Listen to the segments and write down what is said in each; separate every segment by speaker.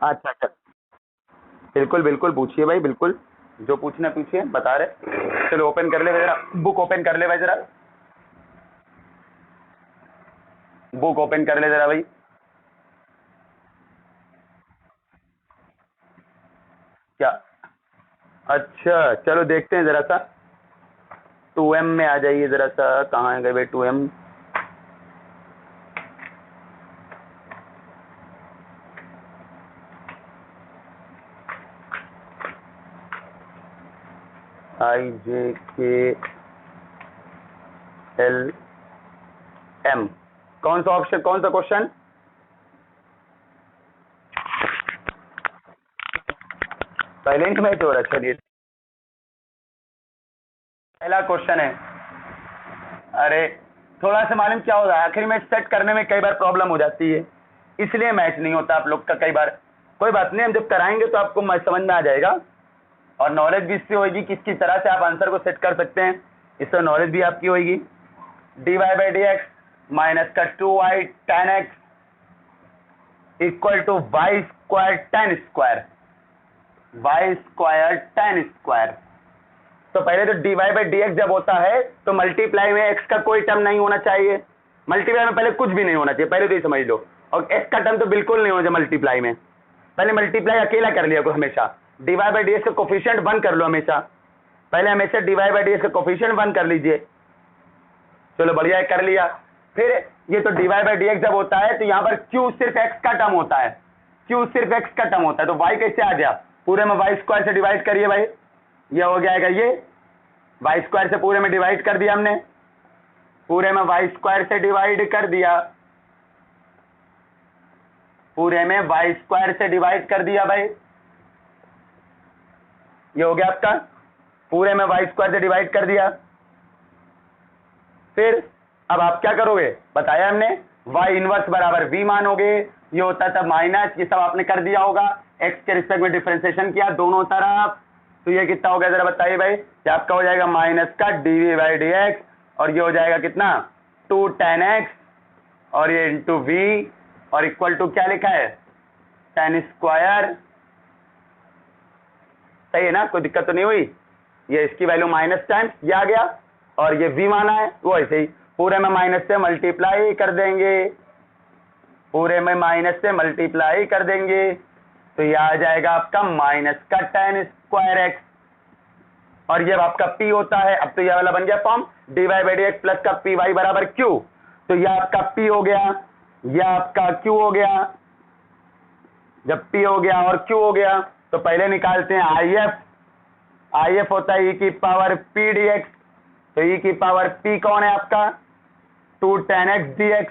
Speaker 1: अच्छा अच्छा, बिल्कुल बिल्कुल पूछिए भाई, बिल्कुल जो पूछना पूछिए, बता रहे। चलो ओपन कर ले भाई जरा, बुक ओपन कर ले भाई जरा, बुक ओपन कर ले जरा भाई। क्या? अच्छा चलो देखते हैं जरा सा। 2M में आ जाइए जरा सा, कहाँ है गए भाई 2M? IJKLM, कौन सा ऑप्शन, कौन सा क्वेश्चन? साइलेंट मैच हो रहा है, चलिए। पहला क्वेश्चन है। अरे थोड़ा सा मालूम क्या होता है, आखिरी मैच सेट करने में कई बार प्रॉब्लम हो जाती है, इसलिए मैच नहीं होता आप लोग का कई बार। कोई बात नहीं, हम जब कराएंगे तो आपको समझ में आ जाएगा, और नॉलेज भी इससे होगी किस किस तरह से आप आंसर को सेट कर सकते हैं, इससे नॉलेज भी आपकी होगी। dy/dx माइनस का 2y tan x equal to y square tan square, y square tan square. तो पहले तो dy/dx जब होता है तो मल्टीप्लाई में x का कोई टर्म नहीं होना चाहिए, मल्टीप्लाई में पहले कुछ भी नहीं होना चाहिए, पहले तो ये समझ लो। और x का टर्म तो बिल्कुल नहीं होना चाहिए मल्टीप्लाई में, पहले मल्टीप्लाई अकेला कर लिया करो हमेशा। dy/dx का कोफिशिएंट 1 कर लो हमेशा, पहले हमेशा dy/dx का कोफिशिएंट 1 कर लीजिए। चलो बढ़िया है, कर लिया। फिर ये तो dy/dx जब होता है तो यहाँ पर q सिर्फ x का टर्म होता है, q सिर्फ x का टर्म होता है, तो y कैसे आ गया? पूरे में वाई स्क्वायर से डिवाइड करिए भाई, ये हो जाएगा, ये वाई स्क्वायर से पूरे में डिवाइड कर दिया हमने, पूरे में वाई स्क्वायर से डिवाइड कर दिया, पूरे में वाई स्क्वायर से डिवाइड कर दिया भाई, ये हो गया आपका, पूरे में वाई स्क्वायर से डिवाइड कर दिया। फिर अब आप क्या करोगे, बताया हमने, वाई इनवर्स बराबर v मानोगे, ये होता था माइनस, ये सब आपने कर दिया होगा, x के रिस्पेक्ट में डिफरेंशिएशन किया दोनों तरफ, तो ये कितना हो गया जरा बताइए भाई? ये आपका हो जाएगा माइनस का dv/dx, और ये हो जाएगा कितना 2 tan x, और ये इंटू v, और इक्वल टू क्या लिखा है tan स्क्वायर। सही है ना, कोई दिक्कत तो नहीं हुई? ये इसकी वैल्यू माइनस टाइम्स ये आ गया, और ये v माना है, वो ऐसे ही पूरे में माइनस से मल्टीप्लाई कर देंगे, पूरे में माइनस से मल्टीप्लाई कर देंगे, तो ये आ जाएगा आपका माइनस का tan स्क्वायर x, और ये आपका p होता है। अब तो ये वाला बन गया फॉर्म dy/dx प्लस का py बराबर q, तो ये आपका p हो गया, ये आपका q हो गया। जब p हो गया और q हो गया तो पहले निकालते हैं if, if होता है e की पावर p dx, तो e की पावर p कौन है आपका 2 tan x dx,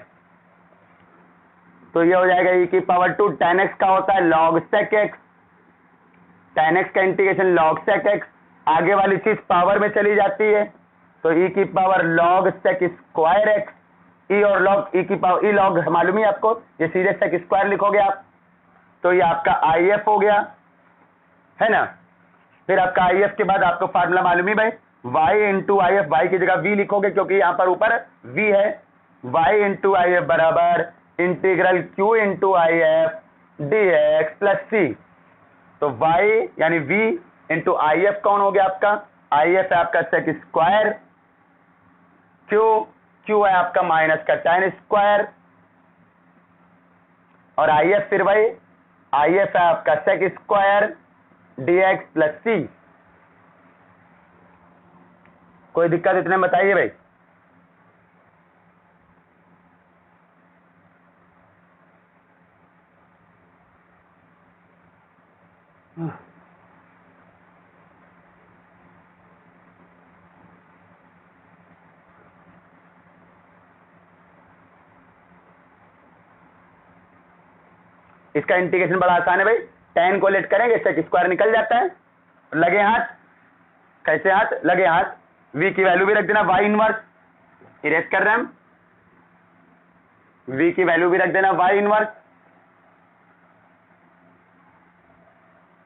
Speaker 1: तो ये हो जाएगा e की पावर 2 tan x का होता है log sec x, tan x का इंटीग्रेशन log sec x, आगे वाली चीज पावर में चली जाती है, तो e की power log sec square x, e और log e की पावर e log मालूम है आपको, ये सीधे sec स्क्वायर लिखोगे आप, तो ये आपका if हो गया, है ना। फिर आपका if के बाद आपको फार्मूला मालूम ही भाई, y इंटू if, y की जगह v लिखोगे क्योंकि यहाँ पर ऊपर v है, y इंटू if बराबर integral q into if dx plus c, तो y यानी v इंटू if कौन हो गया आपका, if है आपका सेक स्क्वायर, q है आपका माइनस का tan स्क्वायर, और if फिर भाई if है आपका sec square dx plus c। कोई दिक्कत इतने बताइए भाई? इसका इंटीग्रेशन बड़ा आसान है भाई, tan को लेट करेंगे सेक स्क्वायर निकल जाता है, लगे हाथ, कैसे हाथ लगे हाथ, v की वैल्यू भी रख देना y इनवर्स, इरेज कर रहे हैं हम, v की वैल्यू भी रख देना y इनवर्स,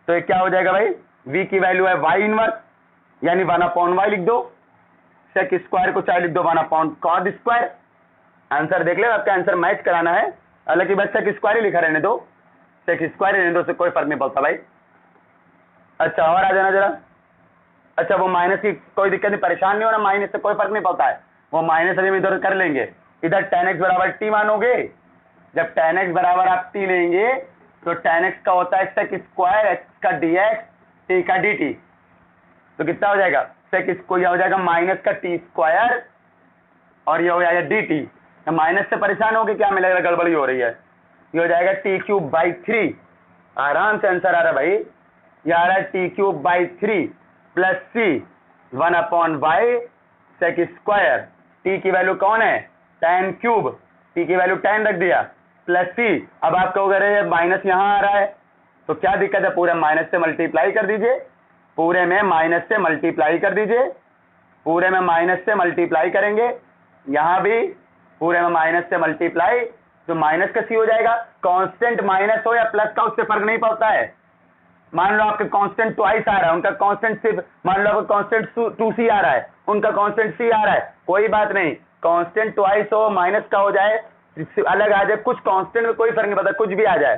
Speaker 1: तो ये क्या हो जाएगा भाई, v की वैल्यू है y इनवर्स, यानी 1/y लिख दो, सेक स्क्वायर को चाहे लिख दो 1/cos स्क्वायर। आंसर देख ले, आपका आंसर मैच कराना है, हालांकि बस सेक स्क्वायर ही लिखा रहने दो, सेक स्क्वायर, इन दो से कोई फर्क नहीं पड़ता भाई। अच्छा और आ जाना जरा। अच्छा वो माइनस की कोई दिक्कत नहीं, परेशान नहीं होना, माइनस से कोई फर्क नहीं पड़ता है, वो माइनस अभी इधर कर लेंगे। इधर tan x बराबर t मानोगे, जब tan x बराबर आप t लेंगे तो tan x का होता है सेक स्क्वायर x का dx t का dt, तो कितना हो जाएगा सेक इसको, यह हो जाएगा माइनस का t स्क्वायर और ये हो जाएगा dt। माइनस से परेशान हो गए, क्या मिलेगा, गड़बड़ी हो रही है, ये हो जाएगा t क्यूब बाई 3, आराम से आंसर आ रहा है भाई, ये आ रहा है t cube by 3 plus c 1/y sec square, t की वैल्यू कौन है tan क्यूब, t की वैल्यू tan रख दिया, प्लस c। अब आप कहोगे अरे माइनस यहाँ आ रहा है, तो क्या दिक्कत है, पूरे माइनस से मल्टीप्लाई कर दीजिए, पूरे में माइनस से मल्टीप्लाई कर दीजिए, पूरे में माइनस से मल्टीप्लाई करेंगे, यहाँ भी पूरे में माइनस से मल्टीप्लाई, तो माइनस का सी हो जाएगा। कांस्टेंट माइनस हो या प्लस का उससे फर्क नहीं पड़ता है। मान लो आपका कांस्टेंट ट्वाइस आ रहा है, उनका कांस्टेंट सिर्फ, मान लो आपका कांस्टेंट 2c आ रहा है, उनका कांस्टेंट c आ रहा है, कोई बात नहीं, कांस्टेंट ट्वाइस हो माइनस का हो जाए अलग आ जाए, कुछ कांस्टेंट में कोई फर्क नहीं पड़ता, कुछ भी आ जाए,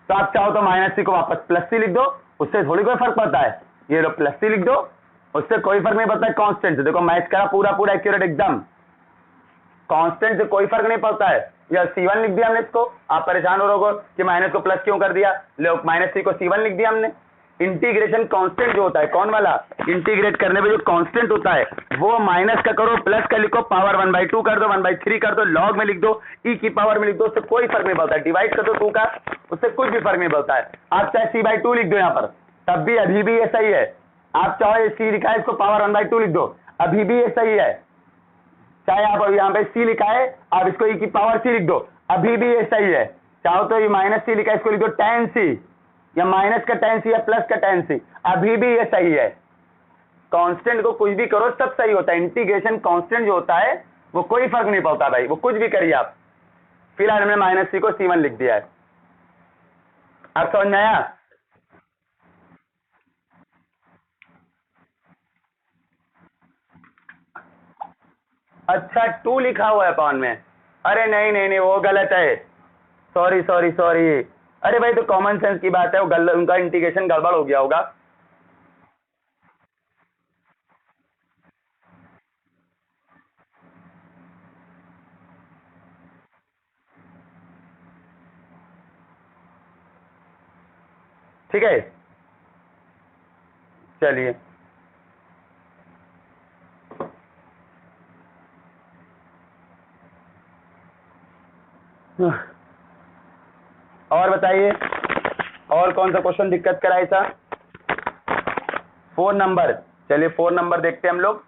Speaker 1: तो आप चाहो तो माइनस सी को वापस प्लस सी लिख दो, उससे थोड़ी कोई फर्क पड़ता है, ये लो प्लस सी लिख दो, उससे कोई फर्क नहीं पड़ता है कांस्टेंट से। देखो मैच करा पूरा पूरा एक्यूरेट एकदम, कांस्टेंट से कोई फर्क नहीं पड़ता है। या c1 लिख दिया हमने इसको, आप परेशान हो रहोगे कि माइनस को प्लस क्यों कर दिया, लो माइनस सी को c1 लिख दिया हमने। इंटीग्रेशन कांस्टेंट जो होता है, कौन वाला, इंटीग्रेट करने में जो कांस्टेंट होता है वो माइनस का करो, प्लस का लिखो, पावर 1/2 कर दो, 1/3 कर दो, लॉग में लिख दो, ई की पावर में लिख दो, उससे कोई फर्क नहीं पड़ता है, डिवाइड कर दो 2 का, उससे कुछ भी फर्क नहीं पड़ता है। आप चाहे c/2 लिख दो यहाँ पर, तब भी अभी भी ये सही है, आप चाहे c लिखा है इसको पावर 1/2 लिख दो, अभी भी ये सही है, चाहे आप यहाँ पे c लिखा है आप इसको e की पावर c लिख दो, अभी भी ये सही है। चाहो तो ये माइनस c लिखा है इसको लिख दो tan c, या माइनस का tan c या प्लस का tan c, अभी भी ये सही है। कांस्टेंट को कुछ भी करो सब सही होता है, इंटीग्रेशन कांस्टेंट जो होता है वो कोई फर्क नहीं पड़ता भाई, वो कुछ भी करिए आप। फिलहाल हमने माइनस c को c1 लिख दिया है, आप समझ में आया। अच्छा 2 लिखा हुआ है पावन में, अरे नहीं नहीं नहीं वो गलत है, सॉरी सॉरी सॉरी, अरे भाई तो कॉमन सेंस की बात है, वो गलत, उनका इंटीग्रेशन गड़बड़ हो गया होगा। ठीक है चलिए, और बताइए और कौन सा क्वेश्चन दिक्कत करा ऐसा। 4 नंबर, चलिए 4 नंबर देखते हैं हम लोग।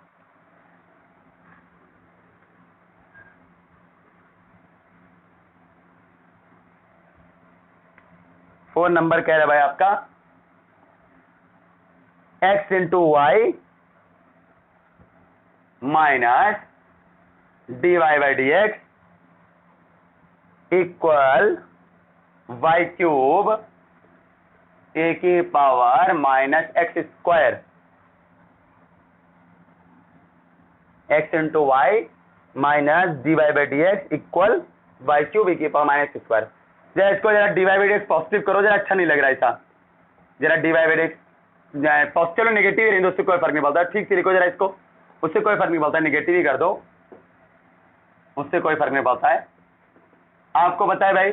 Speaker 1: फोर नंबर कह रहा है भाई आपका x into y minus dy by d x equal y cube a की power minus x square, x into y minus d y by d x equal y cube a की power minus x square. जरा इसको जरा d y by d x positive करो, जरा अच्छा नहीं लग रहा ऐसा, जरा d y by d x positive और नेगेटिव ही, उससे कोई फर्क नहीं पड़ता, ठीक से लिखो जरा इसको, उससे कोई फर्क नहीं पड़ता, नेगेटिव ही कर दो, उससे कोई फर्क नहीं पड़ता है। आपको पता है भाई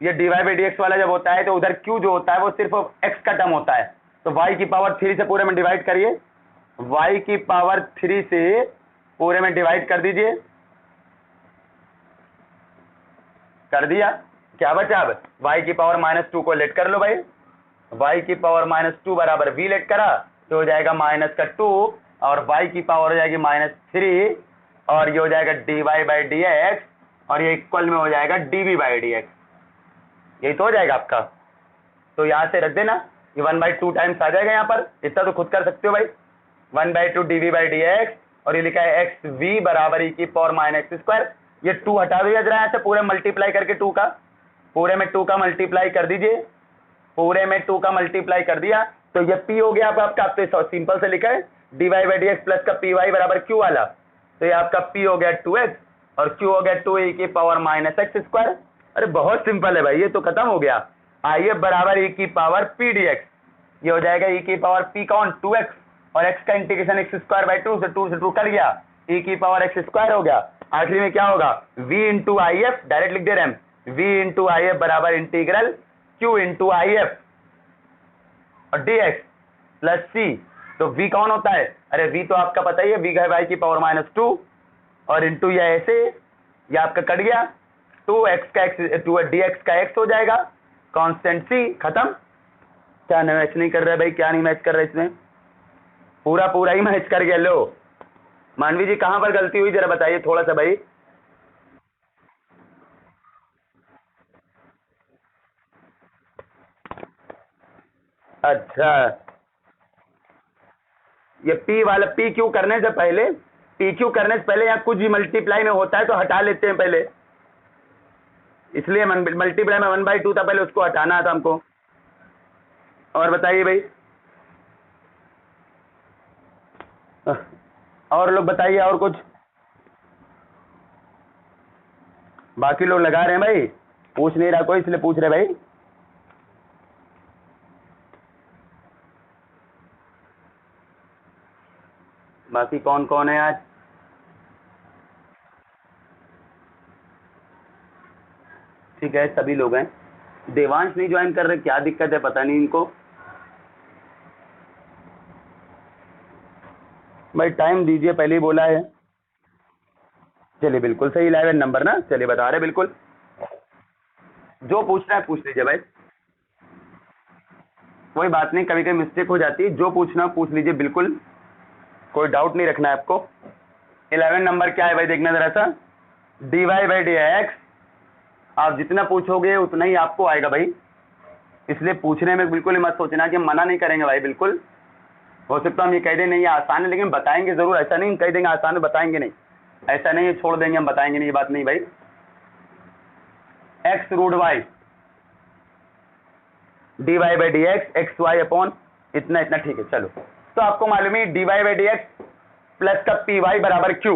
Speaker 1: ये d y by d x वाला जब होता है तो उधर क्यू जो होता है वो सिर्फ एक्स का टर्म होता है, तो वाई की पावर 3 से पूरे में डिवाइड करिए, वाई की पावर 3 से पूरे में डिवाइड कर दीजिए, कर दिया, क्या बचा अब वाई की पावर -2 को लेट कर लो भाई, वाई की पावर -2 बराबर वी लेट करा तो हो जाएगा -2 और वाई की पावर हो जाएगी -3 और ये हो जाएगा d y by d x और ये इक्वल में हो जाएगा d v by d x, यही तो हो जाएगा आपका। तो यहां से रख देना, ये 1/2 टाइम्स आ जाएगा यहाँ पर, इतना तो खुद कर सकते हो भाई, 1/2 d v by d x और ये लिखा है एक्स वी बराबर ई की पावर माइनस स्क्वायर, ये 2 हटा दिया जरा यहाँ से, पूरे मल्टीप्लाई करके 2 का, पूरे में 2 का मल्टीप्लाई कर दीजिए, पूरे में 2 का मल्टीप्लाई कर दिया तो ये p हो गया आपका, आप तो सिंपल से लिखा है d y by d x plus का पी वाई बराबर क्यू वाला, तो ये आपका p हो गया 2x और q हो गया 2e की पावर माइनस एक्स स्क्वायर। अरे बहुत सिंपल है भाई, ये तो खत्म हो गया, आई एफ बराबर ई की पावर पी डी एक्स, ये हो जाएगा ई की पावर पी कौन 2x, और x का इंटीग्रेशन एक्स स्क्वायर बाई 2 से 2 कट गया, ई की पावर एक्स स्क्वायर हो गया। आखिरी में क्या होगा, v into I F, direct लिख दे रहे हैं v इंटू आई एफ बराबर integral q into I F और dx प्लस c। तो v कौन होता है, अरे v तो आपका पता ही है, v है y की पावर -2 और इंटू ये ऐसे, ये आपका कट गया, 2x का x 2 dx का x हो जाएगा, कांस्टेंट c, खत्म। क्या मैच नहीं कर रहा है भाई, क्या नहीं मैच कर रहा है इसमें, पूरा पूरा ही मैच कर गया। लो मानवी जी कहां पर गलती हुई जरा बताइए थोड़ा सा भाई। अच्छा, ये P वाला PQ करने से पहले, PQ करने से पहले यहाँ कुछ भी मल्टीप्लाई में होता है तो हटा लेते हैं पहले, इसलिए मल्टीप्लाई में 1/2 था, पहले उसको हटाना था हमको। और बताइए भाई, और लोग बताइए और कुछ, बाकी लोग लगा रहे हैं भाई, पूछ नहीं रहा कोई इसलिए पूछ रहे भाई। बाकी कौन कौन है आज, ठीक है सभी लोग हैं। देवांश नहीं ज्वाइन कर रहे, क्या दिक्कत है पता नहीं इनको भाई, टाइम दीजिए पहले ही बोला है। चलिए बिल्कुल सही 11 नंबर ना, चलिए बता रहे बिल्कुल, जो पूछना है पूछ लीजिए भाई, कोई बात नहीं, कभी कभी मिस्टेक हो जाती है, जो पूछना पूछ लीजिए बिल्कुल, कोई डाउट नहीं रखना है आपको। 11 नंबर क्या है भाई, देखना जरा सा, dy बाई डी एक्स, आप जितना पूछोगे उतना ही आपको आएगा भाई, इसलिए पूछने में बिल्कुल ही मत सोचना कि हम मना नहीं करेंगे भाई, बिल्कुल हो सकता हम ये कह दें नहीं ये आसान है, लेकिन बताएंगे जरूर, ऐसा नहीं कह देंगे आसान है बताएंगे नहीं, ऐसा नहीं है छोड़ देंगे हम बताएंगे नहीं, ये बात नहीं भाई। X root y dy by d x x y upon इतना इतना, ठीक है चलो। तो आपको मालूम है dy by d x plus का पी वाई बराबर क्यू,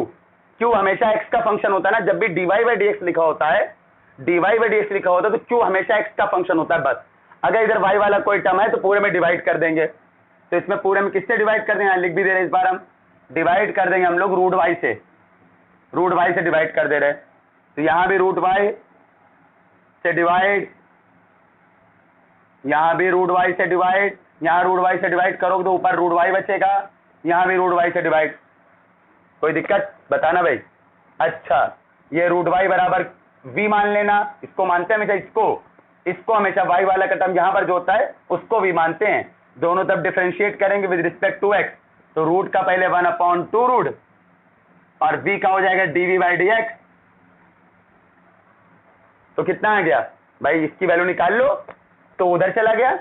Speaker 1: क्यू हमेशा x का फंक्शन होता है ना, जब भी dy बाई डी एक्स लिखा होता है, dy बाई डी एक्स लिखा होता है तो क्यू हमेशा x का फंक्शन होता है बस। अगर इधर y वाला कोई टर्म है तो पूरे में डिवाइड कर देंगे, तो इसमें पूरे में किससे डिवाइड कर देंगे, लिख भी दे रहे इस बार हम, डिवाइड कर देंगे हम लोग रूट वाई से, रूट वाई से डिवाइड कर दे रहे, तो यहां भी रूट वाई से डिवाइड, यहां भी रूट वाई से डिवाइड, यहां रूट वाई से डिवाइड करोगे तो ऊपर रूट वाई बचेगा, यहां भी रूट वाई से डिवाइड, कोई दिक्कत बताना भाई। अच्छा, ये रूट वाई बराबर v मान लेना, इसको मानते हैं हमेशा, इसको हमेशा y वाला का टर्म यहां पर जो होता है उसको v मानते हैं, दोनों तरफ डिफरेंशिएट करेंगे विद रिस्पेक्ट टू x, तो रूट का पहले 1/2 रूट और v का हो जाएगा dv बाई डी एक्स, तो कितना आ गया भाई, इसकी वैल्यू निकाल लो तो उधर चला गया,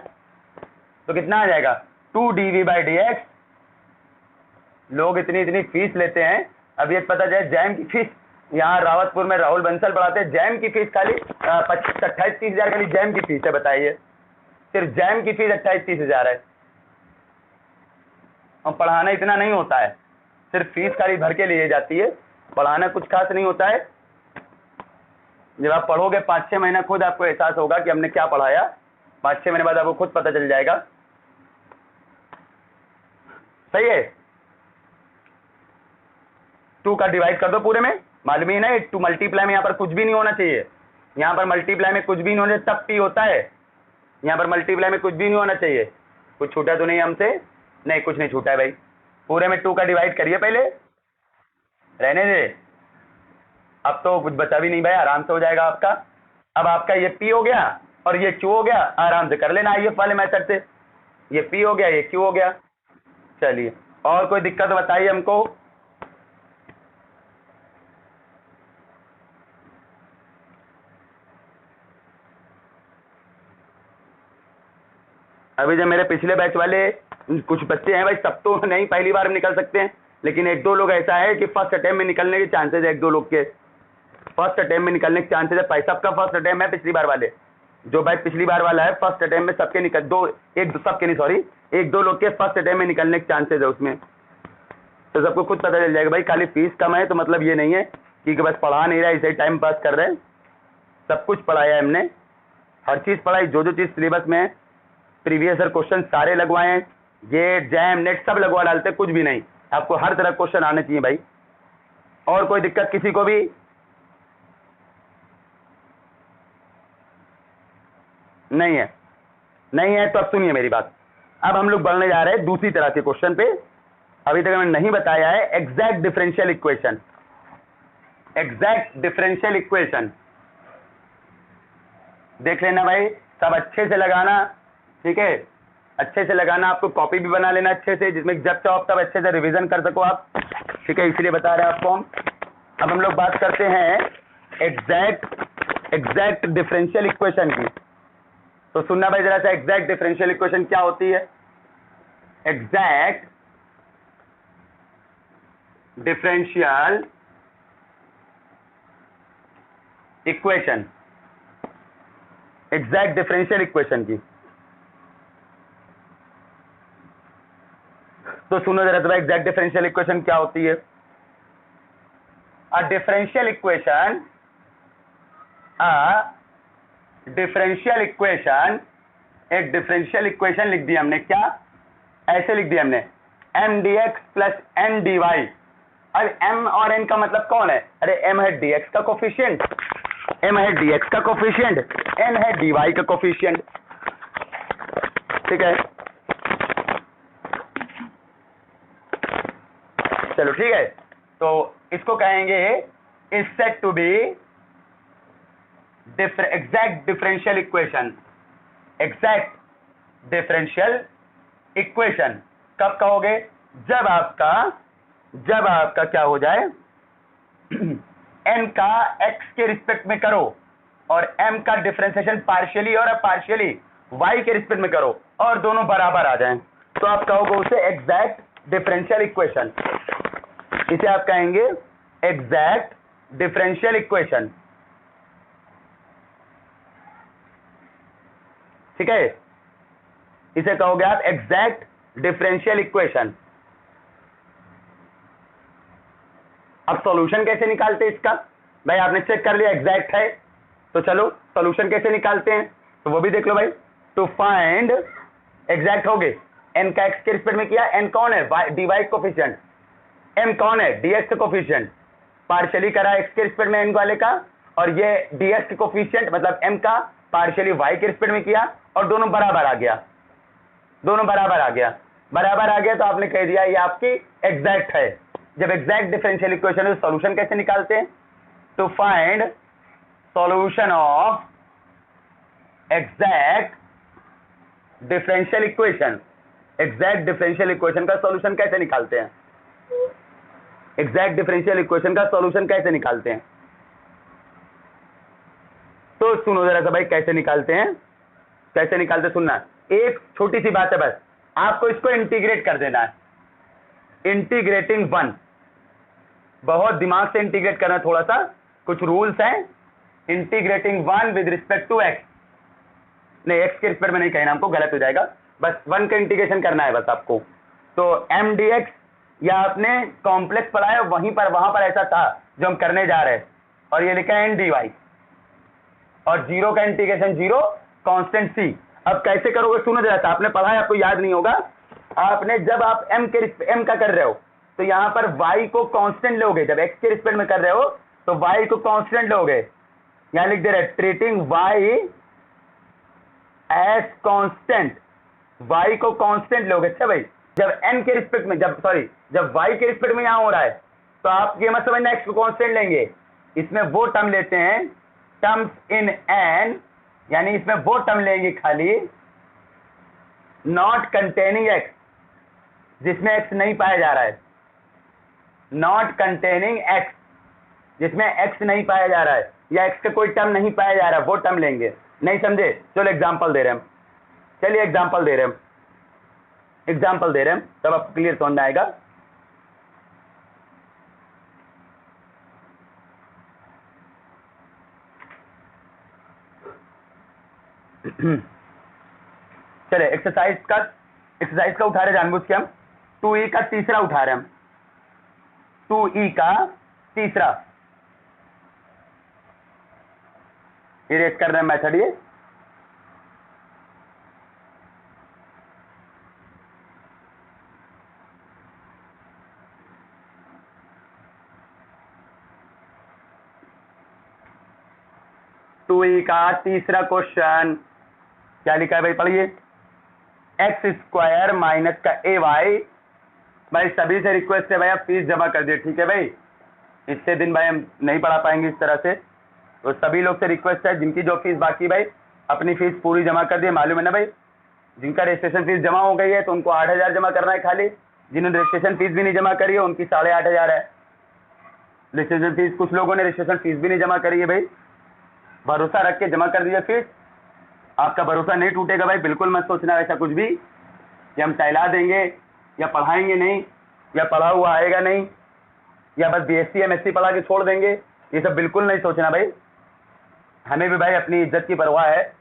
Speaker 1: तो कितना आ जाएगा 2 dv बाई डी एक्स। लोग इतनी इतनी फीस लेते हैं, अब ये पता जाए जैम की फीस, यहाँ रावतपुर में राहुल बंसल पढ़ाते हैं, जैम की फीस खाली 28-30 हजार खाली जैम की फीस है, बताइए सिर्फ जैम की फीस 28-30 हजार है, और पढ़ाना इतना नहीं होता है, सिर्फ फीस खाली भर के लिए जाती है, पढ़ाना कुछ खास नहीं होता है। जब आप पढ़ोगे 5-6 महीना खुद आपको एहसास होगा कि हमने क्या पढ़ाया, 5-6 महीने बाद आपको खुद पता चल जाएगा, सही है। 2 का डिवाइड कर दो पूरे में, मालूम ही ना 2 मल्टीप्लाई में यहाँ पर कुछ भी नहीं होना चाहिए, यहाँ पर मल्टीप्लाई में कुछ भी नहीं होना, तब p होता है, यहाँ पर मल्टीप्लाई में कुछ भी नहीं होना चाहिए। कुछ छूटा तो नहीं हमसे, नहीं कुछ नहीं छूटा है भाई, पूरे में 2 का डिवाइड करिए पहले, रहने दे, अब तो कुछ बचा भी नहीं भाई, आराम से हो जाएगा आपका। अब आपका ये p हो गया और ये q हो गया, आराम से कर लेना IF वाले मेथड से, ये p हो गया ये q हो गया। चलिए और कोई दिक्कत बताइए हमको, अभी जब मेरे पिछले बैच वाले कुछ बच्चे हैं भाई, सब तो नहीं पहली बार में निकल सकते हैं, लेकिन 1-2 लोग ऐसा है कि फर्स्ट अटेम्प्ट में निकलने के चांसेस है, 1-2 लोग के फर्स्ट अटेम्प्ट में निकलने के चांसेस है, सबका फर्स्ट अटेम्प्ट है पिछली बार वाले, जो बैच पिछली बार वाला है फर्स्ट अटेम्प्ट में सबके निकल, सबके नहीं सॉरी 1-2 लोग के फर्स्ट अटेम्प्ट में निकलने के चांसेस है उसमें, तो सबको खुद पता चल जाएगा भाई। खाली फीस कम है तो मतलब ये नहीं है कि बस पढ़ा नहीं रहा इसे टाइम पास कर रहे हैं, सब कुछ पढ़ाया है हमने, हर चीज पढ़ाई, जो जो चीज सिलेबस में है, प्रीवियस ईयर क्वेश्चन सारे लगवाए हैं, गेट जैम नेट सब लगवा डालते, कुछ भी नहीं, आपको हर तरह क्वेश्चन आने चाहिए भाई। और कोई दिक्कत किसी को भी? नहीं है? नहीं है तो अब सुनिए मेरी बात। अब हम लोग बढ़ने जा रहे हैं दूसरी तरह के क्वेश्चन पे। अभी तक मैंने नहीं बताया है exact differential equation. Exact differential equation देख लेना भाई, सब अच्छे से लगाना, ठीक है, अच्छे से लगाना। आपको कॉपी भी बना लेना अच्छे से, जिसमें जब चाहो तब अच्छे से रिवीजन कर सको आप, ठीक है, इसलिए बता रहे हैं आपको हम। अब हम लोग बात करते हैं एग्जैक्ट डिफरेंशियल इक्वेशन की। तो सुनना भाई जरा सा, एग्जैक्ट डिफरेंशियल इक्वेशन क्या होती है? Exact differential equation, exact differential equation की। तो सुनो जरा सा भाई, एग्जैक्ट डिफरेंशियल इक्वेशन क्या होती है? अ डिफरेंशियल इक्वेशन, एक डिफरेंशियल इक्वेशन लिख दिया हमने। क्या ऐसे लिख दिया हमने? M d x plus n d y. अब m और n का मतलब कौन है? अरे m है dx का कोफिशिएंट, m है dx का कोफिशिएंट, n है dy का कोफिशिएंट, ठीक है, चलो ठीक है। तो इसको कहेंगे is said to be exact differential equation. Exact differential equation कब कहोगे? जब आपका क्या हो जाए, n का x के रिस्पेक्ट में करो और m का डिफरेंशिएशन पार्शियली और पार्शियली y के रिस्पेक्ट में करो और दोनों बराबर आ जाएं, तो आप कहोगे उसे एग्जैक्ट डिफरेंशियल इक्वेशन। इसे आप कहेंगे एग्जैक्ट डिफरेंशियल इक्वेशन, ठीक है, इसे कहोगे आप एग्जैक्ट डिफरेंशियल इक्वेशन। अब सॉल्यूशन कैसे निकालते हैं इसका? भाई आपने चेक कर लिया एग्जैक्ट है, तो चलो सॉल्यूशन कैसे निकालते हैं तो वो भी देख लो भाई। टू फाइंड एग्जैक्ट हो गए, n का x के रिस्पेक्ट में किया, n कौन है? dy कोफिशिएंट, m कौन है? dx का कोफिशिएंट, पार्शियली करा x के रिस्पेक्ट में n वाले का, और ये dx के कोफिशिएंट मतलब m का पार्शियली y के रिस्पेक्ट में किया और दोनों बराबर आ गया, दोनों बराबर आ गया, बराबर आ गया तो आपने कह दिया ये आपकी एग्जैक्ट है। जब एग्जैक्ट डिफरेंशियल इक्वेशन है तो सॉल्यूशन कैसे निकालते हैं? To find solution of exact differential equation. Exact differential equation का सॉल्यूशन कैसे निकालते हैं? एग्जैक्ट डिफरेंशियल इक्वेशन का सॉल्यूशन कैसे निकालते हैं? तो सुनो जरा सा भाई, कैसे निकालते हैं, कैसे निकालते सुनना। एक छोटी सी बात है बस, आपको इसको इंटीग्रेट कर देना है। इंटीग्रेटिंग वन, बहुत दिमाग से इंटीग्रेट करना, थोड़ा सा कुछ रूल्स हैं। Integrating one with respect to x, नहीं एक्स के रिस्पेक्ट में नहीं कहना हमको, गलत हो जाएगा, बस वन का इंटीग्रेशन करना है बस आपको। तो एम डी एक्स, या आपने कॉम्प्लेक्स पढ़ा है वहां पर ऐसा था जो हम करने जा रहे हैं, और ये लिखा है एन डी वाई, और जीरो का इंटीग्रेशन जीरो, कांस्टेंट सी। अब कैसे करोगे सुनो जरा सा, आपने पढ़ा है आपको याद नहीं होगा। आपने जब आप m का कर रहे हो तो यहां पर y को कांस्टेंट लोगे, जब x के रिस्पेक्ट में कर रहे हो तो y को कांस्टेंट लोगे, यहां लिख दे रहे treating y as constant, y को कांस्टेंट लोगे। अच्छा भाई, जब n के रिस्पेक्ट में, जब y के रिस्पेक्ट में यहां हो रहा है तो आप ये मत समझना x को कांस्टेंट लेंगे, इसमें वो टर्म लेते हैं टर्म्स इन n, यानी इसमें वो टर्म लेंगे खाली नॉट कंटेनिंग x, जिसमें x नहीं पाया जा रहा है, नॉट कंटेनिंग x, जिसमें x नहीं पाया जा रहा है या x का कोई टर्म नहीं पाया जा रहा है, वो टर्म लेंगे। नहीं समझे? चलो एग्जांपल दे रहे हैं हम, चलिए एग्जांपल दे रहे हैं तब आपको क्लियर समझ में आएगा। चले एक्सरसाइज का उठा रहे जानबूझ के हम, 2e का तीसरा उठा रहे हम, 2e का तीसरा, इरेज कर रहे हैं मेथड ये। 2e का तीसरा क्वेश्चन क्या लिखा है भाई, पढ़िए। एक्स स्क्वायर माइनस का ए वाई। भाई सभी से रिक्वेस्ट है भाई आप फीस जमा कर दिए, ठीक है भाई। इससे दिन भाई हम नहीं पढ़ा पाएंगे इस तरह से, तो सभी लोग से रिक्वेस्ट है जिनकी जो फीस बाकी भाई अपनी फीस पूरी जमा कर दिए। मालूम है ना भाई, जिनका रजिस्ट्रेशन फीस जमा हो गई है तो उनको 8,000 जमा करना है खाली। जिन्होंने रजिस्ट्रेशन फीस भी नहीं जमा करी है उनकी 8,500 है रजिस्ट्रेशन फीस। कुछ लोगों ने रजिस्ट्रेशन फीस भी नहीं जमा करी है भाई, भरोसा रख के जमा कर दीजिए फीस। आपका भरोसा नहीं टूटेगा भाई, बिल्कुल मत सोचना ऐसा कुछ भी कि हम टहला देंगे या पढ़ाएंगे नहीं या पढ़ा हुआ आएगा नहीं या बस BSc MSc पढ़ा के छोड़ देंगे, ये सब बिल्कुल नहीं सोचना भाई। हमें भी भाई अपनी इज्जत की परवाह है।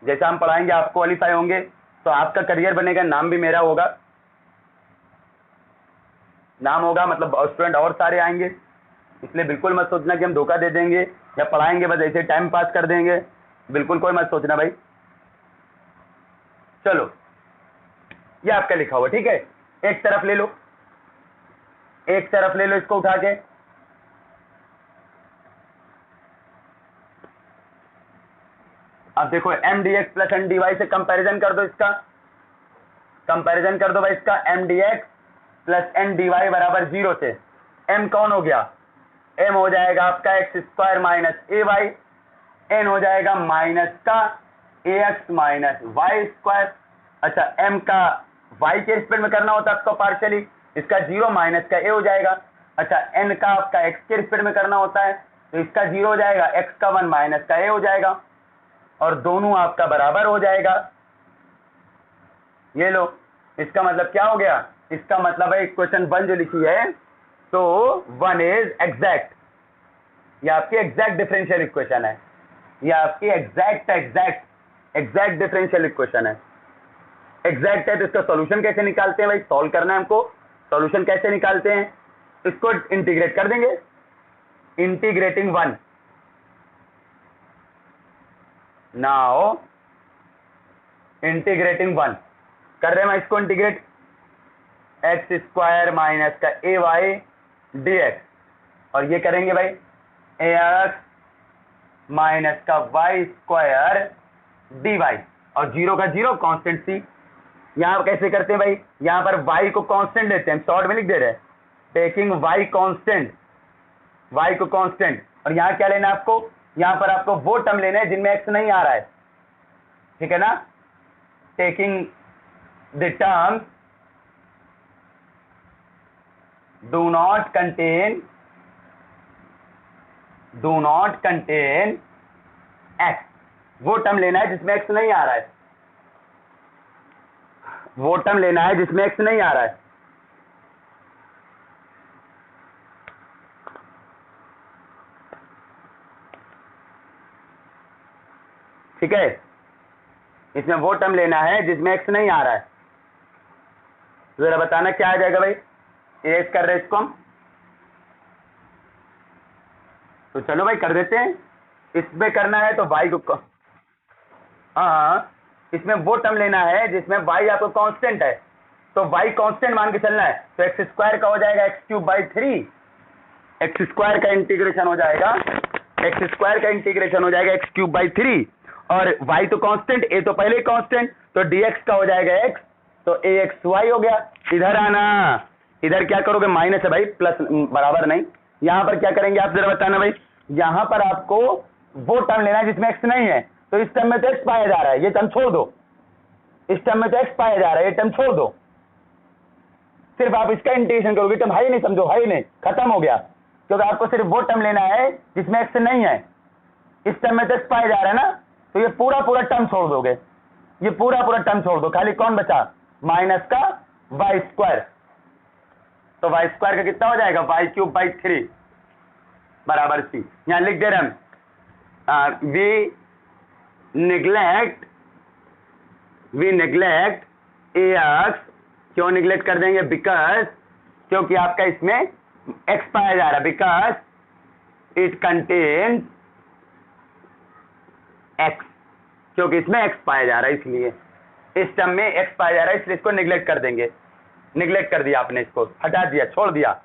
Speaker 1: जैसा हम पढ़ाएंगे आप क्वालिफाई होंगे तो आपका करियर बनेगा, नाम भी मेरा होगा, नाम होगा मतलब स्टूडेंट और सारे आएंगे। इसलिए बिल्कुल मत सोचना कि हम धोखा दे देंगे या पढ़ाएंगे बस ऐसे टाइम पास कर देंगे, बिल्कुल कोई मत सोचना भाई। चलो ये आपका लिखा हुआ, ठीक है। एक तरफ ले लो, एक तरफ ले लो इसको उठा के। अब देखो mdx प्लस ndy से कंपैरिजन कर दो, इसका कंपैरिजन कर दो भाई इसका। mdx प्लस ndy बराबर 0 से m कौन हो गया, m हो जाएगा आपका एक्स स्क्वायर माइनस ए वाई, n हो जाएगा माइनस का ax माइनस वाई स्क्वायर। अच्छा m का y के रिस्पेक्ट में करना होता है आपको पार्शियली, इसका 0 माइनस का a हो जाएगा। अच्छा n का आपका x के रिस्पेक्ट में करना होता है तो इसका 0 हो जाएगा, x का 1 माइनस का a हो जाएगा और दोनों आपका बराबर हो जाएगा। ये लो, इसका मतलब क्या हो गया, इसका मतलब है इक्वेशन 1 जो लिखी है तो 1 इज एग्जैक्ट, ये आपकी एग्जैक्ट डिफरेंशियल इक्वेशन है, ये आपकी एग्जैक्ट डिफरेंशियल इक्वेशन है। एग्जैक्ट है तो इसका सॉल्यूशन कैसे निकालते हैं भाई, सॉल्व करना है हमको। सॉल्यूशन कैसे निकालते हैं, इसको इंटीग्रेट कर देंगे, इंटीग्रेटिंग 1। नाउ इंटीग्रेटिंग 1 कर रहे हैं, मैं इसको इंटीग्रेट एक्स स्क्वायर माइनस का ए वाई डी एक्स, और ये करेंगे भाई ए एक्स माइनस का वाई स्क्वायर डी वाई, और 0 का 0 कांस्टेंट सी। यहां कैसे करते हैं भाई, यहां पर y को कांस्टेंट लेते हैं, शॉर्ट में लिख दे रहे हैं टेकिंग y कांस्टेंट, y को कांस्टेंट। और यहां क्या लेना है आपको, यहां पर आपको वो टर्म लेने हैं जिनमें x नहीं आ रहा है, ठीक है ना। Taking the term do not contain x, वो टर्म लेना है जिसमें x नहीं आ रहा है, वो टर्म लेना है जिसमें x नहीं आ रहा है। ठीक है, इसमें वो टर्म लेना है जिसमें x नहीं आ रहा है। जरा बताना क्या आ जाएगा भाई, एस कर रहे इसको हम, तो चलो भाई कर देते हैं। इसमें करना है तो y को, हाँ इसमें वो टर्म लेना है जिसमें y आपको कांस्टेंट है, तो y कांस्टेंट मान के चलना है, तो एक्स स्क्वायर का हो जाएगा x³ 3, एक्स स्क्वायर का इंटीग्रेशन हो जाएगा, x³ 3, और y तो कांस्टेंट, a तो पहले ही कांस्टेंट, तो dx का हो जाएगा x, तो axy हो गया। इधर आना, इधर क्या करोगे, माइनस है भाई, प्लस बराबर नहीं। यहां पर क्या करेंगे आप जरा बताना भाई, यहां पर आपको वो टर्म लेना है जिसमें x नहीं है, तो इस टर्म में तो x पाया जा रहा है, ये टर्म छोड़ दो, इस टर्म में तो x पाया जा रहा है, ये टर्म छोड़ दो, सिर्फ आप इसका इंटीग्रेशन करोगे, टर्म है ही नहीं, समझो है ही नहीं, खत्म हो गया। क्योंकि आपको सिर्फ वो टर्म लेना है जिसमें x नहीं है, इस टर्म में तो x पाया जा रहा है ना, तो ये पूरा टर्म छोड़ दोगे, ये पूरा टर्म छोड़ दो, खाली कौन बचा, माइनस का वाई स्क्वायर। तो वाई स्क्वायर का कितना हो जाएगा, y³ 3 बराबर सी। यहां लिख दे रहे हम वी नेग्लेक्ट ax, क्यों निगलेक्ट कर देंगे, बिकॉज, क्योंकि आपका इसमें x पाया जा रहा है, बिकॉज इट कंटेन्स x, क्योंकि इसमें x पाया जा रहा है, इसलिए इस टर्म में x पाया जा रहा है, इसलिए इसको निगलेक्ट कर देंगे। निगलेक्ट कर दिया आपने, इसको हटा दिया, छोड़ दिया,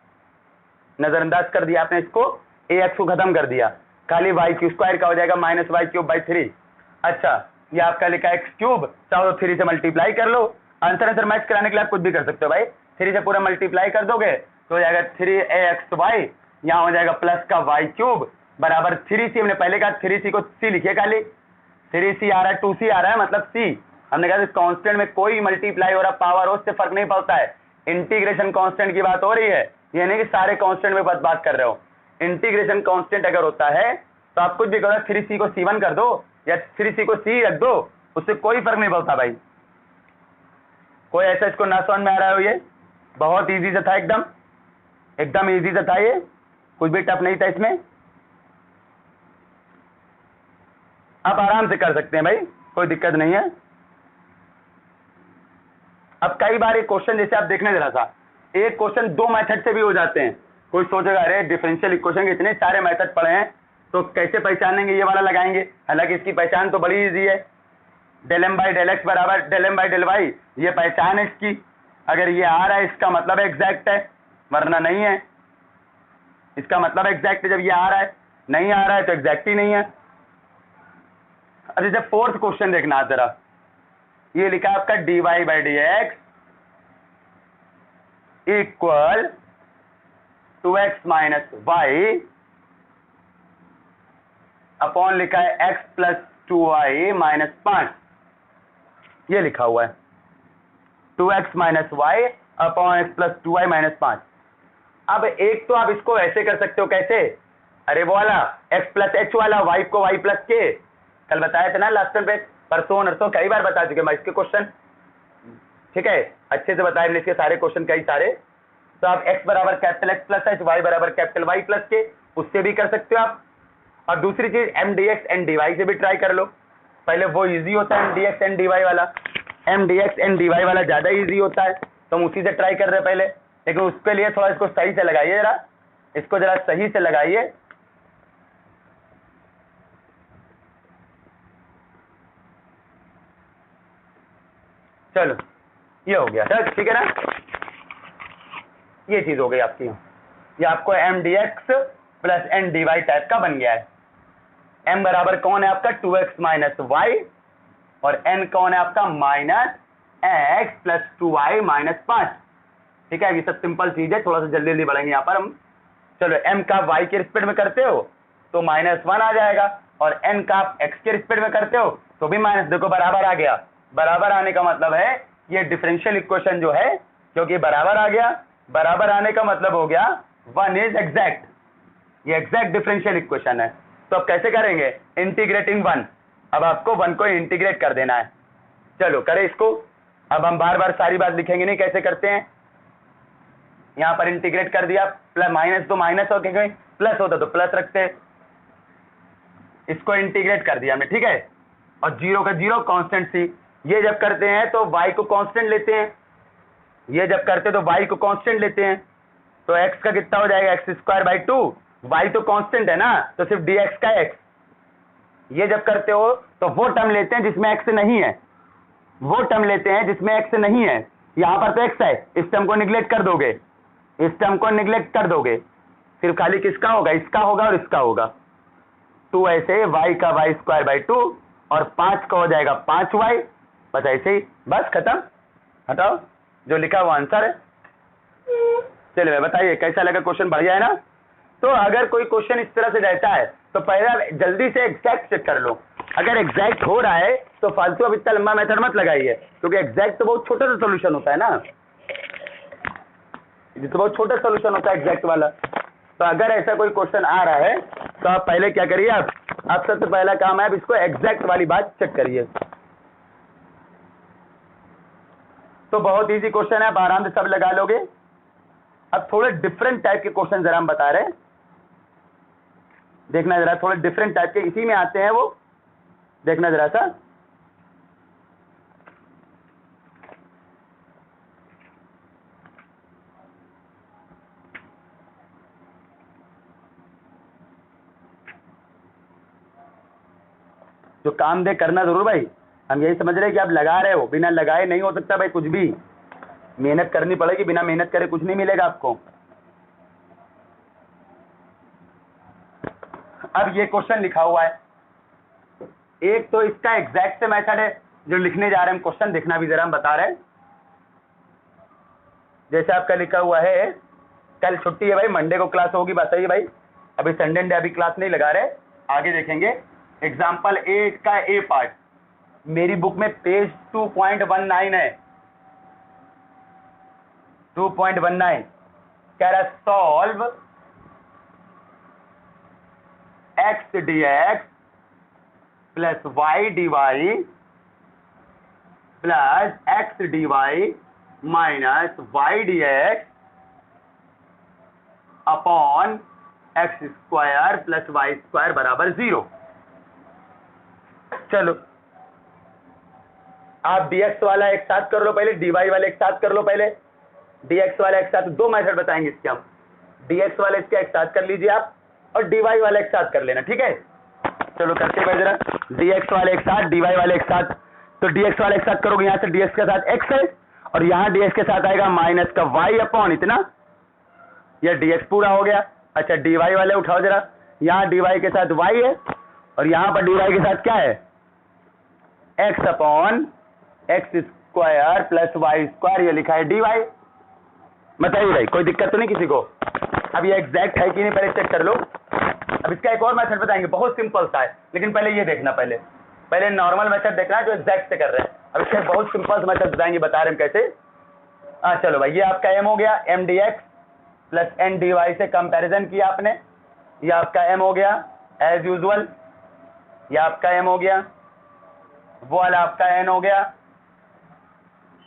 Speaker 1: नजरअंदाज कर दिया आपने, इसको ax को खत्म कर दिया। खाली वाई क्यू स्क्वायर का हो जाएगा माइनस वाई क्यूब बाई 3। अच्छा ये आपका लिखा है एक्स क्यूब, चाहो तो 3 से मल्टीप्लाई कर लो। आंसर मैच कराने के लिए आप कुछ भी कर सकते हो भाई। 3 से पूरा मल्टीप्लाई कर दोगे तो हो जाएगा 3ax, यहाँ हो जाएगा प्लस का वाई क्यूब बराबर 3c। हमने पहले कहा 3c को c लिखिए, खाली 3c आ रहा है 2c आ रहा है मतलब c। हमने कहा कांस्टेंट में कोई मल्टीप्लाई हो रहा पावर हो उससे फर्क नहीं पड़ता है, इंटीग्रेशन कांस्टेंट की बात हो रही है, ये नहीं कि सारे कांस्टेंट में बात कर रहे हो। इंटीग्रेशन कांस्टेंट अगर होता है तो आप कुछ भी करो, 3c को c1 कर दो या 3c को c रख दो, उससे कोई फर्क नहीं पड़ता भाई। कोई ऐसा इसको ना समझ में आ रहा हो? ये बहुत इजी से था, एकदम इजी से था, ये कुछ भी टफ नहीं था इसमें। आप आराम से कर सकते हैं भाई, कोई दिक्कत नहीं है। अब कई बार एक क्वेश्चन जैसे आप देखने जरा सा, एक क्वेश्चन 2 मेथड से भी हो जाते हैं। कोई सोचेगा अरे डिफरेंशियल इक्वेशन के इतने सारे मेथड पढ़े हैं तो कैसे पहचानेंगे, ये वाला लगाएंगे। हालांकि इसकी पहचान तो बड़ी इजी है, del m by del x बराबर del m by del y, ये पहचान है इसकी। अगर ये आ रहा है इसका मतलब एग्जैक्ट है, वरना नहीं है। इसका मतलब एग्जैक्ट है जब ये आ रहा है, नहीं आ रहा है तो एग्जैक्ट ही नहीं है। अब जैसे फोर्थ क्वेश्चन देखना जरा, ये लिखा है आपका dy बाई dx equal 2x minus y upon लिखा है x प्लस 2y माइनस 5, ये लिखा हुआ है 2x minus y upon x plus 2y minus 5। अब एक तो आप इसको ऐसे कर सकते हो, कैसे? अरे वो वाला x प्लस h वाला, y को y प्लस k, कल बताया था ना लास्ट पे, परसों नरसों कई बार बता चुके मैं इसके क्वेश्चन, ठीक है, अच्छे से बताए मैंने इसके सारे क्वेश्चन कई सारे। तो आप x बराबर capital x plus h, y बराबर कैपिटल y प्लस k, उससे भी कर सकते हो आप। और दूसरी चीज mdx dy से भी ट्राई कर लो। पहले वो इजी होता है mdx dy वाला, mdx dy वाला ज्यादा इजी होता है, तो हम उसी से ट्राई कर रहे हैं पहले। लेकिन उसके लिए थोड़ा इसको सही से लगाइए, जरा इसको जरा सही से लगाइए। चलो ये हो गया सर, ठीक है ना, ये चीज हो गई आपकी। ये आपको mdx प्लस dy टाइप का बन गया है। m बराबर कौन है आपका 2x माइनस वाई, और n कौन है आपका minus x plus 2y minus 5। ठीक है, ये सब सिंपल चीज है, थोड़ा सा जल्दी जल्दी बढ़ेंगे यहाँ पर हम। चलो m का y के रिस्पेक्ट में करते हो तो -1 आ जाएगा, और n का आप x के रिस्पेक्ट में करते हो तो भी माइनस, देखो बराबर आ गया। बराबर आने का मतलब है ये डिफरेंशियल इक्वेशन जो है, क्योंकि बराबर आ गया, बराबर आने का मतलब हो गया 1 इज एग्जैक्ट, ये एग्जैक्ट डिफरेंशियल इक्वेशन है। तो अब कैसे करेंगे? इंटीग्रेटिंग 1, अब आपको 1 को इंटीग्रेट कर देना है। चलो करें इसको। अब हम बार बार सारी बात लिखेंगे नहीं, कैसे करते हैं। यहां पर इंटीग्रेट कर दिया, प्लस माइनस तो माइनस हो गए, प्लस होता तो प्लस रखते, इसको इंटीग्रेट कर दिया हमने, ठीक है। और 0 का 0 कांस्टेंट सी, ये जब करते हैं तो y को कांस्टेंट लेते हैं, ये जब करते हैं तो y को कांस्टेंट लेते हैं, तो x का कितना हो जाएगा x स्क्वायर बाई 2, y तो कांस्टेंट है ना, तो सिर्फ dx का x। ये जब करते हो तो वो टर्म लेते हैं जिसमें x नहीं है, वो टर्म लेते हैं जिसमें x नहीं है। यहां पर तो x है, इस टर्म को निगलेक्ट कर दोगे, इस टर्म को निगलेक्ट कर दोगे, सिर्फ खाली किसका होगा, इसका होगा और इसका होगा। 2 ऐसे y का y स्क्वायर बाई 2 और 5 का हो जाएगा 5y, बस ऐसे ही, बस खत्म। हटाओ, जो लिखा वो आंसर है। चलिए बताइए कैसा लगा क्वेश्चन, बढ़िया है ना। तो अगर कोई क्वेश्चन इस तरह से रहता है तो पहले जल्दी से एग्जैक्ट चेक कर लो, अगर एग्जैक्ट हो रहा है तो फालतू अब इतना लंबा मेथड मत लगाइए, क्योंकि एग्जैक्ट तो बहुत छोटा सा सोल्यूशन होता है ना, ये तो बहुत छोटा सोल्यूशन होता है एग्जैक्ट वाला। तो अगर ऐसा कोई क्वेश्चन आ रहा है तो आप पहले क्या करिए, आप सबसे पहला काम है आप इसको एग्जैक्ट वाली बात चेक करिए। तो बहुत इजी क्वेश्चन है, आप आराम से सब लगा लोगे। अब थोड़े डिफरेंट टाइप के क्वेश्चन जरा हम बता रहे हैं, देखना जरा, थोड़े डिफरेंट टाइप के इसी में आते हैं वो, देखना जरा सा। जो काम दे करना जरूर भाई, हम यही समझ रहे हैं कि आप लगा रहे हो, बिना लगाए नहीं हो सकता भाई कुछ भी, मेहनत करनी पड़ेगी, बिना मेहनत करे कुछ नहीं मिलेगा आपको। अब ये क्वेश्चन लिखा हुआ है, एक तो इसका एग्जैक्ट मेथड है जो लिखने जा रहे हैं, क्वेश्चन देखना भी जरा हम बता रहे हैं। जैसे आपका लिखा हुआ है, कल छुट्टी है भाई, मंडे को क्लास होगी, बात सही है भाई, अभी संडे डे अभी क्लास नहीं लगा रहे, आगे देखेंगे। एग्जाम्पल 8 का ए पार्ट मेरी बुक में पेज 2.19 है, 2.19 कह रहा solve x dx plus y dy plus x dy minus y dx upon x square plus y square बराबर 0। चलो आप dx वाला एक साथ कर लो पहले, dy वाला एक साथ कर लो पहले। dx वाला एक साथ, दो मेथड बताएंगे इसके हम, dx वाला इसका एक साथ कर लीजिए आप, और dy वाला एक साथ कर लेना, ठीक है। चलो करते हैं जरा, dx वाले एक साथ, dy वाले एक साथ। तो dx वाले एक साथ करोगे, यहां से dx के साथ x है, और यहां dx के साथ आएगा माइनस का y अपॉन इतना, यह dx पूरा हो गया। अच्छा dy वाले उठाओ जरा, यहां dy के साथ y है, और यहां पर dy के साथ क्या है, x upon x square plus y square, ये लिखा है dy। बताइए भाई कोई दिक्कत तो नहीं किसी को? अब ये एग्जैक्ट है कि नहीं पहले चेक कर लो। अब इसका एक और मेथड बताएंगे, बहुत सिंपल सा है, लेकिन पहले ये देखना, पहले नॉर्मल मेथड देखना है जो एग्जैक्ट से कर रहे हैं। अब इसका एक बहुत सिंपल मेथड बताएंगे, बता रहे हैं कैसे। चलो भाई, ये आपका m हो गया, m dx plus n dy से कंपैरिजन किया आपने, ये आपका m हो गया एज यूजुअल, ये आपका m हो गया, वो वाला आपका n हो गया,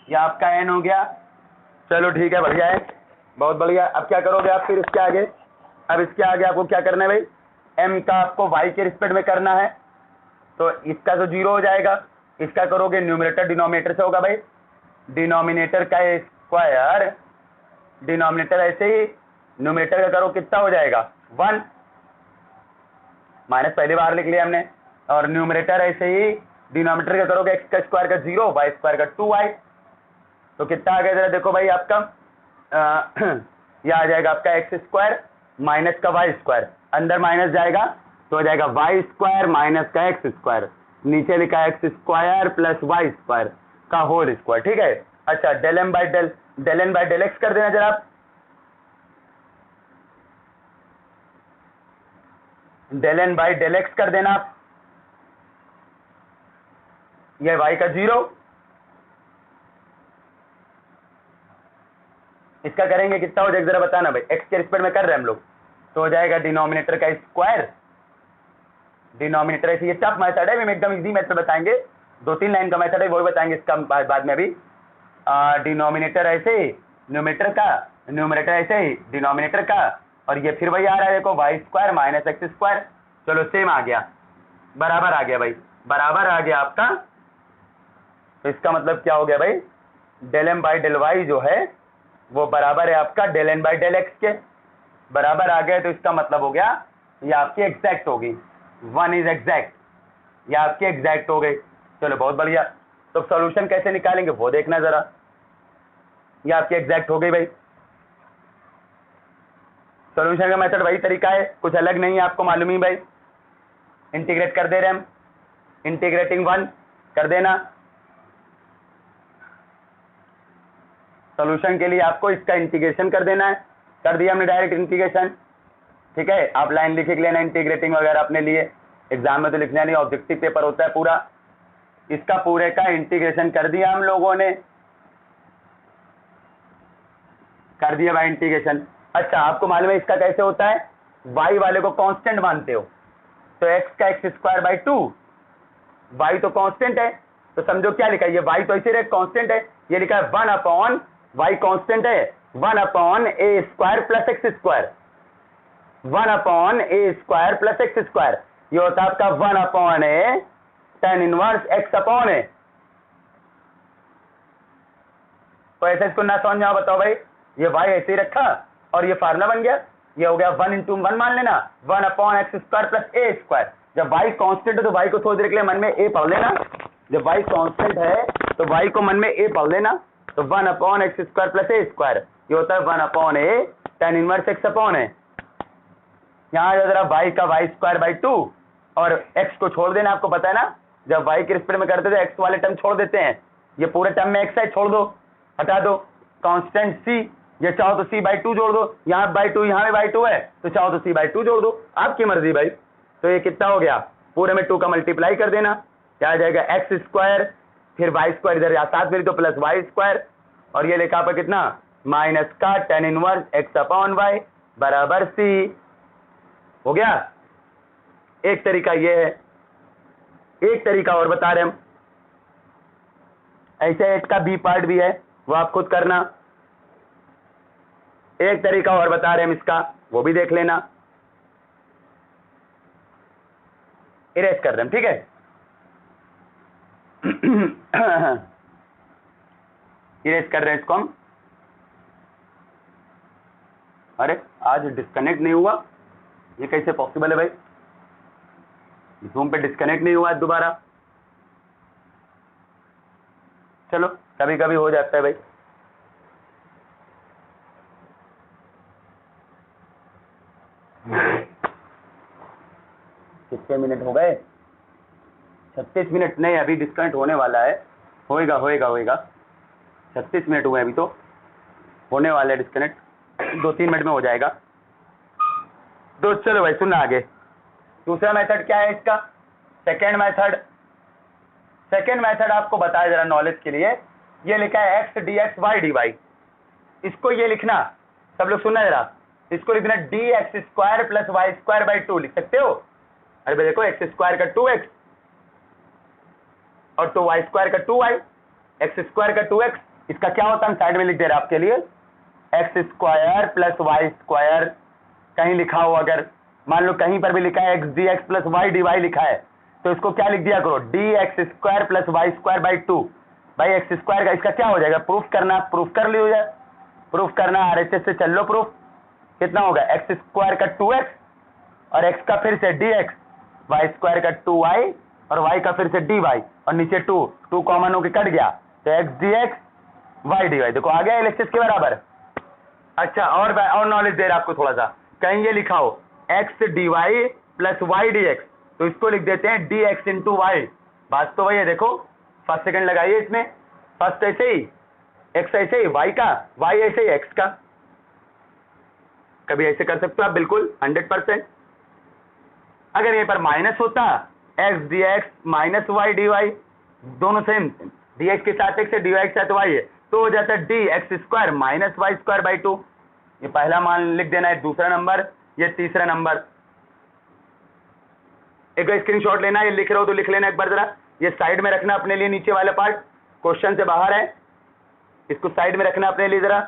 Speaker 1: ये आपका n हो गया। चलो ठीक है, बढ़िया है, बहुत बढ़िया। अब क्या करोगे आप फिर इसके आगे, अब इसके आगे आपको क्या करना है भाई, m का आपको y के रिस्पेक्ट में करना है, तो इसका तो 0 हो जाएगा। इसका करोगे न्यूमरेटर डिनोमिनेटर से होगा भाई, डिनोमिनेटर का स्क्वायर, डिनोमिनेटर ऐसे ही, न्यूमरेटर का करो कितना हो जाएगा 1, माइनस पहली बार लिख लिया हमने, और न्यूमरेटर ऐसे ही, डिनोमिनेटर का करोगे x का स्क्वायर का 0, y स्क्वायर का 2y, तो कितना आ गया जरा देखो भाई आपका, यह आ जाएगा आपका एक्स स्क्वायर माइनस का वाई स्क्वायर, अंदर माइनस जाएगा तो हो जाएगा वाई स्क्वायर माइनस का एक्स स्क्वायर, नीचे लिखा x square plus y square का होल स्क्वायर, ठीक है। अच्छा del n by del x कर देना जरा आप, del n by del x कर देना आप, यह वाई का 0, इसका करेंगे कितना हो जाएगा जरा बताना भाई, एक्स के रिस्पेक्ट में कर रहे हैं हम लोग, तो हो जाएगा डिनोमिनेटर का स्क्वायर, डिनोमिनेटर ऐसे, ये टफ मेथड है, हम एकदम इजी मेथड बताएंगे, 2-3 लाइन का मेथड है वो बताएंगे इसका बाद में। अभी डिनोमिनेटर ऐसे ही न्यूमरेटर का, न्यूमरेटर ऐसे ही डिनोमिनेटर का, और ये फिर वही आ रहा है देखो y square minus x square, चलो सेम आ गया, बराबर आ गया भाई, बराबर आ गया आपका। तो इसका मतलब क्या हो गया भाई, del m by del y जो है वो बराबर है आपका del n by del x के, बराबर आ गए, तो इसका मतलब हो गया ये आपकी एग्जैक्ट होगी, 1 इज एग्जैक्ट, ये आपकी एग्जैक्ट हो गई। चलो बहुत बढ़िया, तो सॉल्यूशन कैसे निकालेंगे वो देखना जरा, ये आपकी एग्जैक्ट हो गई भाई। सॉल्यूशन का मेथड वही तरीका है, कुछ अलग नहीं है, आपको मालूम ही भाई, इंटीग्रेट कर दे रहे हम, इंटीग्रेटिंग 1 कर देना, सॉल्यूशन के लिए आपको इसका इंटीग्रेशन कर देना है, कर दिया हमने डायरेक्ट इंटीग्रेशन, ठीक है। आप लाइन लिख लेना इंटीग्रेटिंग वगैरह अपने लिए, एग्जाम में तो लिखना नहीं, ऑब्जेक्टिव पेपर होता है पूरा, इसका पूरे का इंटीग्रेशन कर दिया हम लोगों ने, कर दिया भाई इंटीग्रेशन। अच्छा आपको मालूम है इसका कैसे होता है, y वाले को कांस्टेंट मानते हो, तो x का एक्स स्क्वायर बाई 2, y तो कांस्टेंट है, तो समझो क्या लिखा है, ये y तो ऐसे कांस्टेंट है, ये लिखा है 1 अपॉन y कांस्टेंट है, 1 upon a square plus x square, 1 upon a square plus x square, ये होता है आपका 1 upon a tan inverse x upon a. तो ऐसे इसको ना समझ में बताओ भाई, ये y ऐसे ही रखा और ये फार्मूला बन गया, ये हो गया 1 into 1 मान लेना, 1 अपॉन एक्स स्क्वायर प्लस ए स्क्वायर। जब y कांस्टेंट है तो y को थोड़ी देर के लिए मन में a पढ़ लेना, जब y कांस्टेंट है तो y को मन में a पढ़ लेना, तो 1 अपॉन एक्स स्क्वायर प्लस ए स्क्वायर, ये होता है 1 upon a tan inverse x upon ए। यहाँ जरा y का वाई स्क्वायर बाई 2 और x को छोड़ देना, आपको पता है ना जब y के रिस्पेक्ट में करते थे x वाले टर्म छोड़ देते हैं, ये पूरे टर्म में x है, छोड़ दो, हटा दो, कांस्टेंट c, ये चाहो तो c बाई 2 जोड़ दो, यहाँ बाई 2 यहाँ में बाई 2 है तो चाहो तो c बाई 2 जोड़ दो, आपकी मर्जी भाई। तो ये कितना हो गया, पूरे में 2 का मल्टीप्लाई कर देना, क्या आ जाएगा एक्स स्क्वायर, फिर वाई स्क्वायर इधर या साथ में तो प्लस वाई स्क्वायर, और ये लिखा पर कितना माइनस का tan inverse x upon y बराबर c। हो गया। एक तरीका ये है, एक तरीका और बता रहे हम, ऐसे इसका बी पार्ट भी है वो आप खुद करना, एक तरीका और बता रहे हम इसका, वो भी देख लेना। इरेज कर रहे हम, ठीक है। इरेज कर रहे हैं इसको हम। अरे आज डिस्कनेक्ट नहीं हुआ, ये कैसे पॉसिबल है भाई, जूम पे डिस्कनेक्ट नहीं हुआ दोबारा। चलो कभी कभी हो जाता है भाई। कितने मिनट हो गए, 36 मिनट नहीं, अभी डिस्कनेक्ट होने वाला है, होएगा होएगा होएगा, 36 मिनट हुए अभी तो, होने वाला है डिस्कनेक्ट, 2-3 मिनट में हो जाएगा। तो चलो भाई सुनना आगे। दूसरा मेथड क्या है इसका, सेकेंड मेथड। सेकेंड मेथड आपको बताया जरा नॉलेज के लिए, ये लिखा है x d x y d y, इसको ये लिखना, सब लोग सुनना जरा, इसको लिखना d x square plus y square by 2 लिख सकते हो। अरे भाई देखो एक्स स्क्वायर का 2x और 2y स्क्वायर का 2y, एक्स स्क्वायर का 2x, इसका क्या होता है हम साइड में लिख दे रहे हैं आपके लिए, x square plus y square, कहीं लिखा हो अगर मान लो कहीं पर भी लिखा है x d x plus y d y लिखा है तो इसको क्या लिख दिया करो, d x square plus y square by 2। भाई एक्स स्क्वायर का इसका क्या हो जाएगा, प्रूफ करना, प्रूफ कर लियो जाए, प्रूफ करना RHS से चल लो प्रूफ, कितना होगा एक्स स्क्वायर का 2x और x का फिर से dx, वाई स्क्वायर का 2y और y का फिर से dy और नीचे 2 कॉमन होकर कट गया तो x dx y dy, देखो आ गया LHS के बराबर। अच्छा और नॉलेज दे रहा आपको थोड़ा सा, कहीं ये लिखा हो x dy plus y dx तो इसको लिख देते हैं dx इंटू वाई, बात तो वही है, देखो फर्स्ट सेकंड लगाइए इसमें, फर्स्ट ऐसे ही x ऐसे ही y का, y ऐसे ही x का, कभी ऐसे कर सकते हो आप बिल्कुल 100%। अगर यहीं पर माइनस होता x d x minus y d y, दोनों सेम, डी एक्स के साथ एक्स है डी वाई के साथ वाई है, तो हो जाता है d x square minus y square by 2। ये पहला मान लिख देना है, दूसरा नंबर, ये तीसरा नंबर। एक स्क्रीनशॉट लेना, ये लिख रहे हो तो लिख लेना एक बार जरा, ये साइड में रखना अपने लिए, नीचे वाला पार्ट क्वेश्चन से बाहर है, इसको साइड में रखना अपने लिए जरा।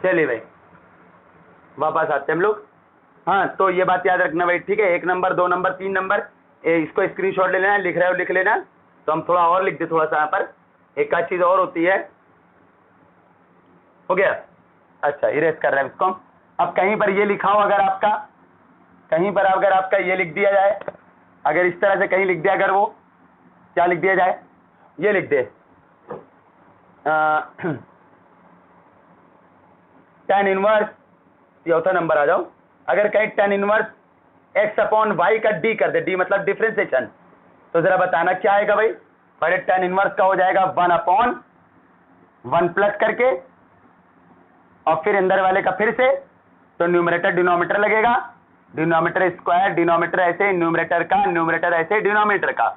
Speaker 1: चलिए भाई वापस आते हैं हम लोग। हाँ तो ये बात याद रखना भाई, ठीक है, 1 नंबर 2 नंबर 3 नंबर, इसको स्क्रीनशॉट ले लेना, लिख रहे हो लिख लेना, तो हम थोड़ा और लिख दे थोड़ा सा यहाँ पर, एक आध चीज और होती है। हो गया, अच्छा इरेज कर रहे हैं इसको। अब कहीं पर ये लिखा हो अगर आपका, कहीं पर अगर आपका ये लिख दिया जाए, अगर इस तरह से कहीं लिख दिया, अगर वो क्या लिख दिया जाए, ये लिख दे tan इनवर्स, चौथा नंबर आ जाओ, अगर कहीं tan inverse x upon y का d कर दे, d मतलब डिफरेंशिएशन, तो जरा बताना क्या आएगा भाई। पहले tan इनवर्स का हो जाएगा 1 अपॉन 1 प्लस करके और फिर अंदर वाले का फिर से, तो न्यूमरेटर डिनोमिनेटर लगेगा, डिनोमिनेटर स्क्वायर, डिनोमिनेटर ऐसे, न्यूमरेटर का न्यूमरेटर ऐसे, डिनोमिनेटर का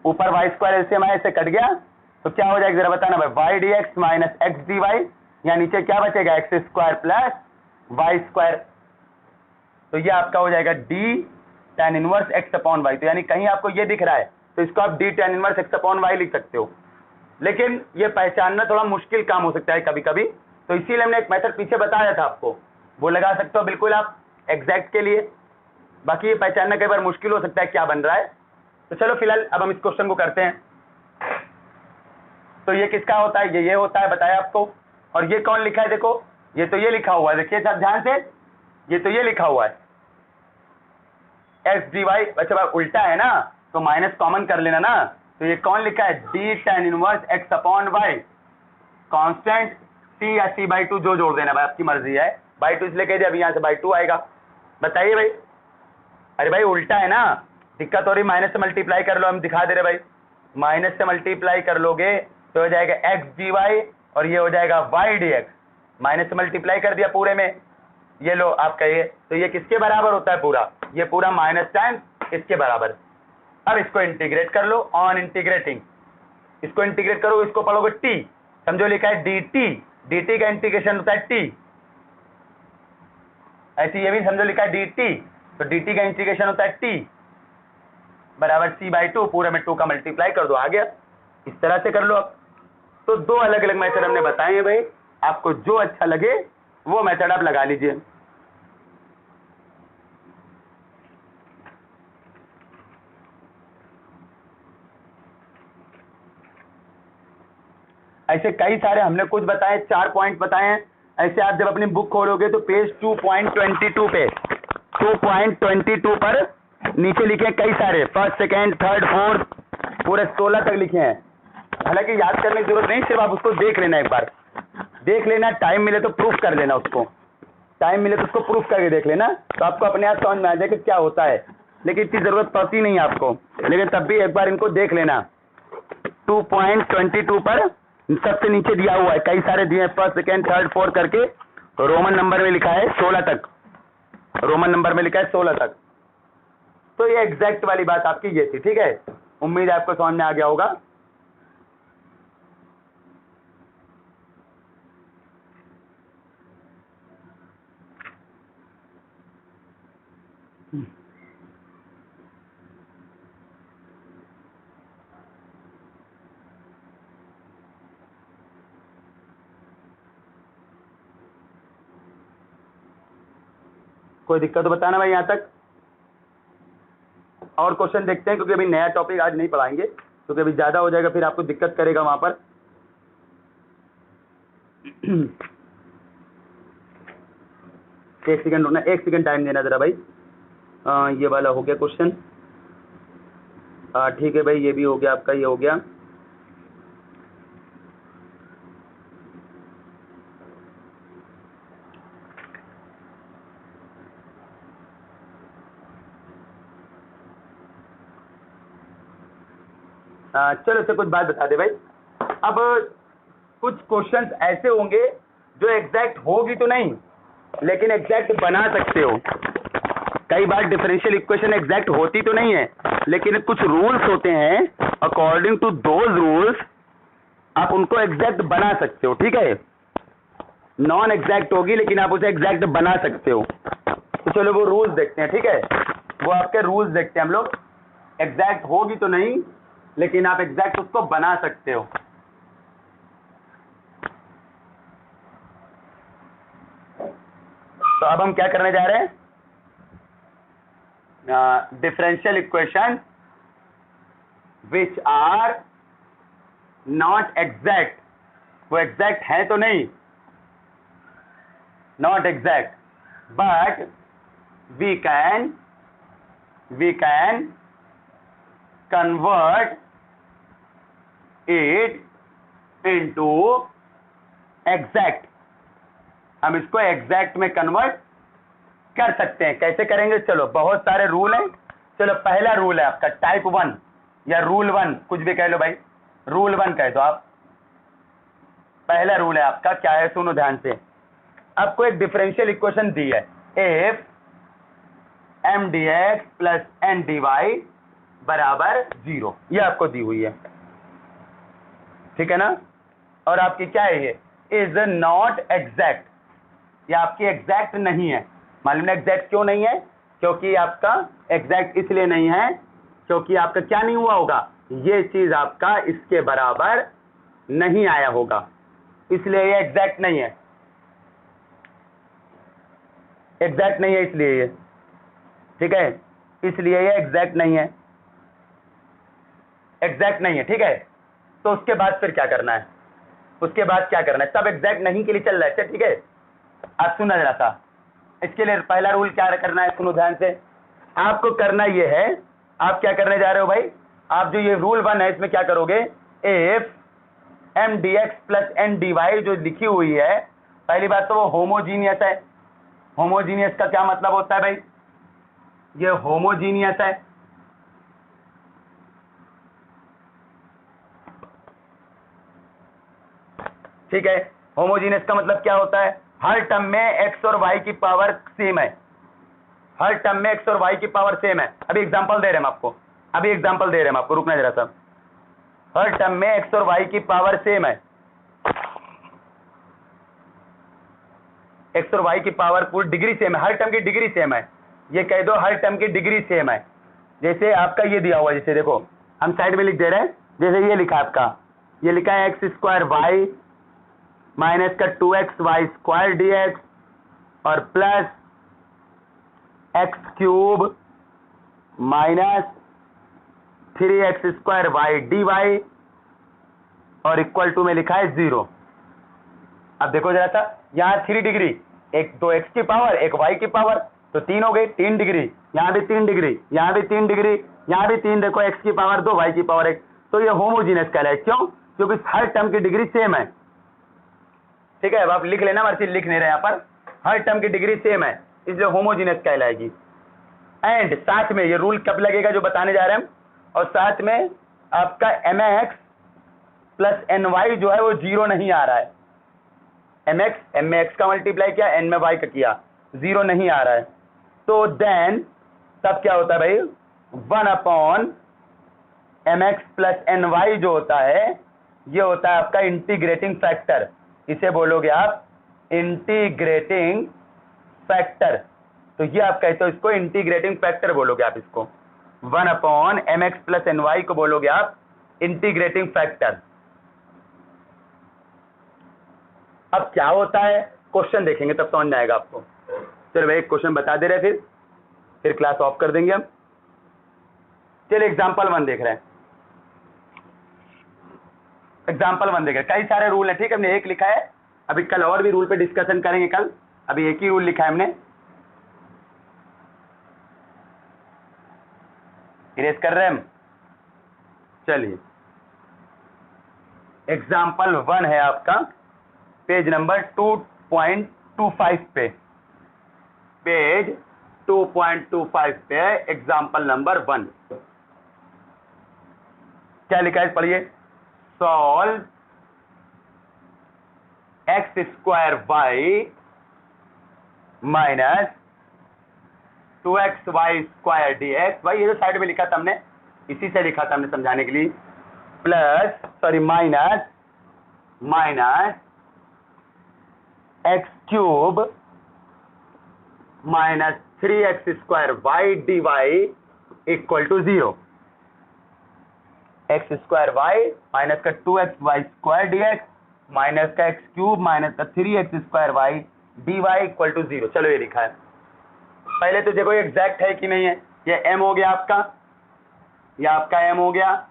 Speaker 1: ऊपर वाई स्क्वायर ऐसे हमारे ऐसे कट गया, तो क्या हो जाएगा जरा बताना भाई, y d x minus x d y, या नीचे क्या बचेगा x square plus y square, तो ये आपका हो जाएगा d tan inverse x upon y. तो यानी कहीं आपको ये दिख रहा है तो इसको आप d tan inverse x upon y लिख सकते हो, लेकिन ये पहचानना थोड़ा मुश्किल काम हो सकता है कभी कभी, तो इसीलिए हमने एक मेथड पीछे बताया था आपको, वो लगा सकते हो बिल्कुल आप एग्जैक्ट के लिए, बाकी ये पहचानना कई बार मुश्किल हो सकता है क्या बन रहा है। तो चलो फिलहाल अब हम इस क्वेश्चन को करते हैं। तो ये किसका होता है, ये होता है, बताया आपको, और ये कौन लिखा है, देखो ये तो ये लिखा हुआ है, देखिए सब ध्यान से, ये तो ये लिखा हुआ है एक्स डी वाई। अच्छा भाई उल्टा है ना, तो माइनस कॉमन कर लेना ना, तो ये कौन लिखा है, d tan inverse x upon y, constant c या सी बाई टू जो जोड़ देना भाई, आपकी मर्जी है, बाई टू इसलिए कह दिया, अभी यहाँ से बाई टू आएगा। बताइए भाई, अरे भाई उल्टा है ना, दिक्कत हो रही, माइनस से मल्टीप्लाई कर लो, हम दिखा दे रहे भाई, माइनस से मल्टीप्लाई कर लोगे तो हो जाएगा एक्स डी वाई और ये हो जाएगा वाई डी एक्स, माइनस से मल्टीप्लाई कर दिया पूरे में, ये लो आप कहिए, तो ये किसके बराबर होता है पूरा, ये पूरा माइनस टाइम इसके बराबर। अब इसको इंटीग्रेट कर लो, ऑन इंटीग्रेटिंग इसको इंटीग्रेट करो, इसको पढ़ोगे टी, समझो लिखा है डी टी, डी टी का इंटीग्रेशन होता है टी, ऐसे ये भी समझो लिखा है डी टी, तो डी टी का इंटीग्रेशन होता है टी बराबर सी बाई टू, पूरे में टू का मल्टीप्लाई कर दो, आ गया। इस तरह से कर लो। अब तो दो अलग अलग मेथड हमने बताए हैं भाई, आपको जो अच्छा लगे वो मेथड आप लगा लीजिए। ऐसे कई सारे हमने कुछ बताए, 4 पॉइंट बताए हैं। ऐसे आप जब अपनी बुक खोलोगे तो पेज 2.22 पे 2.22 पर नीचे लिखे हैं कई सारे, फर्स्ट सेकेंड थर्ड फोर्थ पूरे 16 तक लिखे हैं। हालांकि याद करने की जरूरत नहीं, सिर्फ आप उसको देख लेना, एक बार देख लेना, टाइम मिले तो प्रूफ कर लेना, उसको टाइम मिले तो उसको प्रूफ करके देख लेना, तो आपको अपने आप समझ में आ जाएगा क्या होता है। लेकिन इतनी जरूरत पड़ती नहीं आपको, लेकिन तब भी एक बार इनको देख लेना। 2.22 पर सबसे नीचे दिया हुआ है, कई सारे दिए हैं, फर्स्ट सेकेंड थर्ड फोर्थ करके, रोमन नंबर में लिखा है 16 तक, रोमन नंबर में लिखा है 16 तक। तो ये एग्जैक्ट वाली बात आपकी ये थी, ठीक है, उम्मीद है आपको समझ में आ गया होगा। कोई दिक्कत तो बताना भाई यहाँ तक। और क्वेश्चन देखते हैं, क्योंकि अभी नया टॉपिक आज नहीं पढ़ाएंगे, क्योंकि अभी ज्यादा हो जाएगा, फिर आपको दिक्कत करेगा वहां पर। एक सेकंड रुकना, एक सेकंड टाइम देना जरा भाई। ये वाला हो गया क्वेश्चन, ठीक है भाई, ये भी हो गया आपका, ये हो गया। चलो इससे कुछ बात बता दे भाई। अब कुछ क्वेश्चंस ऐसे होंगे जो एग्जैक्ट होगी तो नहीं, लेकिन एग्जैक्ट बना सकते हो। कई बार डिफरेंशियल इक्वेशन एग्जैक्ट होती तो नहीं है, लेकिन कुछ रूल्स होते हैं, अकॉर्डिंग टू दोज रूल्स आप उनको एग्जैक्ट बना सकते हो, ठीक है। नॉन एग्जैक्ट होगी लेकिन आप उसे एग्जैक्ट बना सकते हो। तो चलो वो रूल्स देखते हैं, ठीक है, वो आपके रूल्स देखते हैं हम लोग। एग्जैक्ट होगी तो नहीं, लेकिन आप एग्जैक्ट उसको बना सकते हो। तो अब हम क्या करने जा रहे हैं, differential equation which are not exact, वो एग्जैक्ट है तो नहीं, not exact, but we can convert it into exact. हम इसको एग्जैक्ट में कन्वर्ट कर सकते हैं। कैसे करेंगे, चलो बहुत सारे रूल हैं। चलो पहला रूल है आपका टाइप 1 या रूल 1, कुछ भी कह लो भाई, रूल 1 कह दो आप। पहला रूल है आपका, क्या है सुनो ध्यान से। आपको एक डिफरेंशियल इक्वेशन दी है, if m d x plus n d y बराबर 0, ये आपको दी हुई है, ठीक है ना। और आपकी क्या है, ये इज नॉट एग्जैक्ट, ये आपकी एग्जैक्ट नहीं है। मालूम है एग्जैक्ट क्यों नहीं है, क्योंकि आपका एग्जैक्ट इसलिए नहीं है क्योंकि आपका क्या नहीं हुआ होगा, ये चीज आपका इसके बराबर नहीं आया होगा, इसलिए ये एग्जैक्ट नहीं है, एग्जैक्ट नहीं है इसलिए ये, ठीक है, इसलिए ये एग्जैक्ट नहीं है, एग्जैक्ट नहीं है, ठीक है। तो उसके बाद फिर क्या करना है, उसके बाद क्या करना है, सब एग्जैक्ट नहीं के लिए चल रहा है, ठीक है। आप सुनना जरा सा, इसके लिए पहला रूल क्या करना है, सुनो ध्यान से। आपको करना ये है, आप क्या करने जा रहे हो भाई, आप जो ये रूल 1 है इसमें क्या करोगे, if m d x plus n d y जो लिखी हुई है, पहली बात तो वो होमोजीनियस है। होमोजीनियस का क्या मतलब होता है भाई, ये होमोजीनियस है, ठीक है। होमोजीनियस का मतलब क्या होता है, हर टर्म में एक्स और वाई की पावर सेम है, हर टर्म में एक्स और वाई की पावर सेम है। अभी एग्जांपल दे रहे हैं हम आपको, अभी एग्जांपल दे रहे हैं हम आपको, रुकना जरा सा। हर टर्म में एक्स और वाई की पावर सेम है, एक्स और वाई की पावर पूरी डिग्री सेम है, हर टर्म की डिग्री सेम है, ये कह दो हर टर्म की डिग्री सेम है। जैसे आपका ये दिया हुआ है, जैसे देखो हम साइड में लिख दे रहे हैं, जैसे ये लिखा आपका, ये लिखा है एक्स स्क्वायर वाई माइनस का 2x y square d x और plus x cube minus 3x square y d y और इक्वल टू में लिखा है 0। अब देखो जरा सा, यहाँ 3 डिग्री, एक 2x की पावर एक y की पावर, तो 3 हो गई, 3 डिग्री, यहाँ भी 3 डिग्री, यहाँ भी 3 डिग्री, यहाँ भी 3, देखो x की पावर 2 y की पावर 1, तो ये होमोजीनियस कहलाए। क्यों, क्योंकि हर टर्म की डिग्री सेम है, ठीक है। अब आप लिख लेना, मर्सी लिख नहीं रहे यहाँ पर, हर टर्म की डिग्री सेम है, इसलिए होमोजीनियस कहलाएगी। एंड साथ में ये रूल कब लगेगा जो बताने जा रहे हैं हम, और साथ में आपका mx प्लस ny जो है वो 0 नहीं आ रहा है, mx m में x का मल्टीप्लाई किया, n में y का किया, 0 नहीं आ रहा है, तो देन तब क्या होता है भाई, 1/mx प्लस ny जो होता है ये होता है आपका इंटीग्रेटिंग फैक्टर, इसे बोलोगे आप इंटीग्रेटिंग फैक्टर। तो ये आप कहते हो इसको इंटीग्रेटिंग फैक्टर बोलोगे आप इसको, 1/mx प्लस ny को बोलोगे आप इंटीग्रेटिंग फैक्टर। अब क्या होता है, क्वेश्चन देखेंगे तब समझ में आएगा आपको। चलो भाई एक क्वेश्चन बता दे रहे, फिर क्लास ऑफ कर देंगे हम। चलिए एग्जाम्पल 1 देख रहे हैं, एग्जाम्पल 1 देख रहे हैं, कई सारे रूल है, ठीक है। हमने एक लिखा है, अभी कल और भी रूल पे डिस्कशन करेंगे कल, अभी एक ही रूल लिखा है हमने, इरेज कर रहे हैं हम। चलिए एग्जाम्पल 1 है आपका पेज नंबर 2.25 पे, पेज 2.25 पे एग्जाम्पल नंबर 1। क्या लिखा है पढ़िए, solve x square y minus 2x y square d x, भाई ये जो साइड में लिखा था हमने, इसी से लिखा था हमने समझाने के लिए, plus sorry minus x cube minus 3x square y d y equal to 0। X square y minus का 2x y square d x minus का एक्स क्यूब माइनस का 3x square y d y equal to 0। चलो ये लिखा है, पहले तो देखो एग्जैक्ट है कि नहीं है, ये m हो गया आपका, ये आपका m हो गया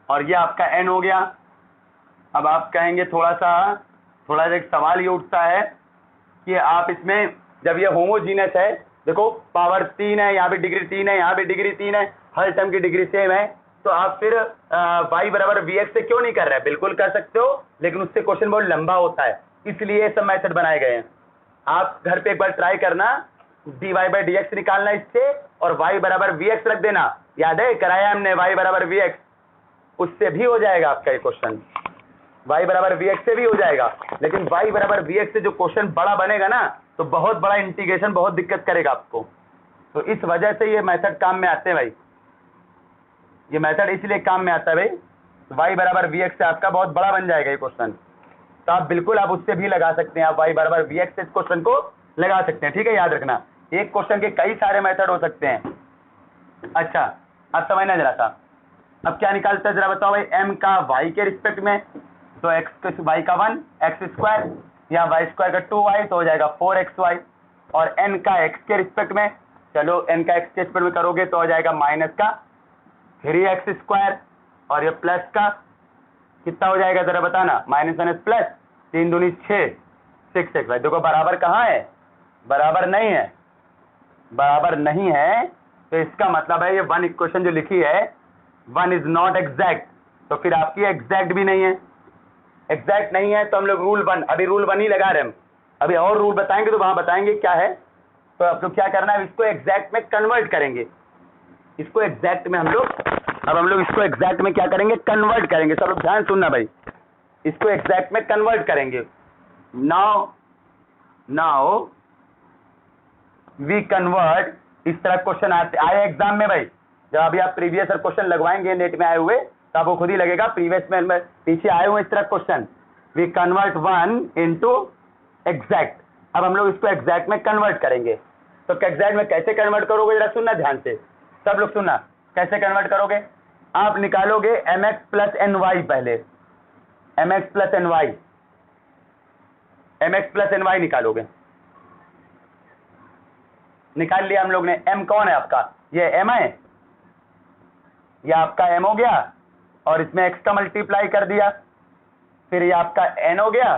Speaker 1: और ये आपका n हो गया। अब आप कहेंगे थोड़ा सा एक सवाल ये उठता है कि आप इसमें जब ये होमोजीनियस है, देखो पावर 3 है, यहाँ भी डिग्री 3 है, यहाँ भी डिग्री 3 है, हर टर्म की डिग्री सेम है, तो आप फिर y बराबर vx से क्यों नहीं कर रहे हैं, बिल्कुल कर सकते हो, लेकिन उससे क्वेश्चन बहुत लंबा होता है, इसलिए सब मेथड बनाए गए हैं। आप घर पे एक बार ट्राई करना, dy बाई dx निकालना इससे और y बराबर vx रख देना, याद है कराया हमने y बराबर vx, उससे भी हो जाएगा आपका ये क्वेश्चन, y बराबर vx से भी हो जाएगा, लेकिन y बराबर vx से जो क्वेश्चन बड़ा बनेगा ना, तो बहुत बड़ा इंटीग्रेशन बहुत दिक्कत करेगा आपको, तो इस वजह से ये मेथड काम में आते हैं भाई, ये मेथड इसलिए काम में आता है भाई, y बराबर vx से आपका बहुत बड़ा बन जाएगा ये क्वेश्चन, तो आप बिल्कुल आप उससे भी लगा सकते हैं, आप y बराबर vx से इस क्वेश्चन को लगा सकते हैं, ठीक है। याद रखना एक क्वेश्चन के कई सारे मेथड हो सकते हैं। अच्छा अब समझना जरा सा, अब क्या निकालते हैं जरा बताओ भाई, m का y के रिस्पेक्ट में, तो x y का 1 x स्क्वायर या y स्क्वायर का 2y तो हो जाएगा 4xy, और n का x के रिस्पेक्ट में, चलो n का x के रिस्पेक्ट में करोगे तो हो जाएगा माइनस का 3x स्क्वायर और ये प्लस का कितना हो जाएगा जरा बताना, -1 प्लस 3 दूनी 6, 6x। भाई देखो बराबर कहाँ है, बराबर नहीं है, बराबर नहीं है, तो इसका मतलब है ये 1 इक्वेशन जो लिखी है 1 इज नॉट एग्जैक्ट, तो फिर आपकी एग्जैक्ट भी नहीं है। एग्जैक्ट नहीं है तो हम लोग रूल 1, अभी रूल 1 ही लगा रहे हम, अभी और रूल बताएंगे तो वहां बताएंगे क्या है। तो आप लोग क्या करना है, इसको एग्जैक्ट में कन्वर्ट करेंगे, इसको एग्जैक्ट में हम लोग, अब हम लोग इसको एग्जैक्ट में क्या करेंगे, कन्वर्ट करेंगे। सब लोग ध्यान सुनना भाई, इसको एग्जैक्ट में कन्वर्ट करेंगे। नाउ वी कन्वर्ट, इस तरह क्वेश्चन आए एग्जाम में भाई, जब अभी आप प्रीवियस क्वेश्चन लगवाएंगे नेट में आए हुए तो आपको खुद ही लगेगा प्रीवियस में पीछे आए हुए इस तरह question. We convert 1 into exact, अब हम लोग इसको एग्जैक्ट में कन्वर्ट करेंगे। तो एग्जैक्ट में कैसे कन्वर्ट करोगे जरा सुनना ध्यान से, सब लोग सुनना, कैसे कन्वर्ट करोगे, आप निकालोगे mx प्लस एन वाई, पहले mx plus n y, mx plus n y निकालोगे, निकाल लिया हम लोग ने। m कौन है आपका, ये m है, ये आपका m हो गया, और इसमें x का मल्टीप्लाई कर दिया, फिर ये आपका n हो गया,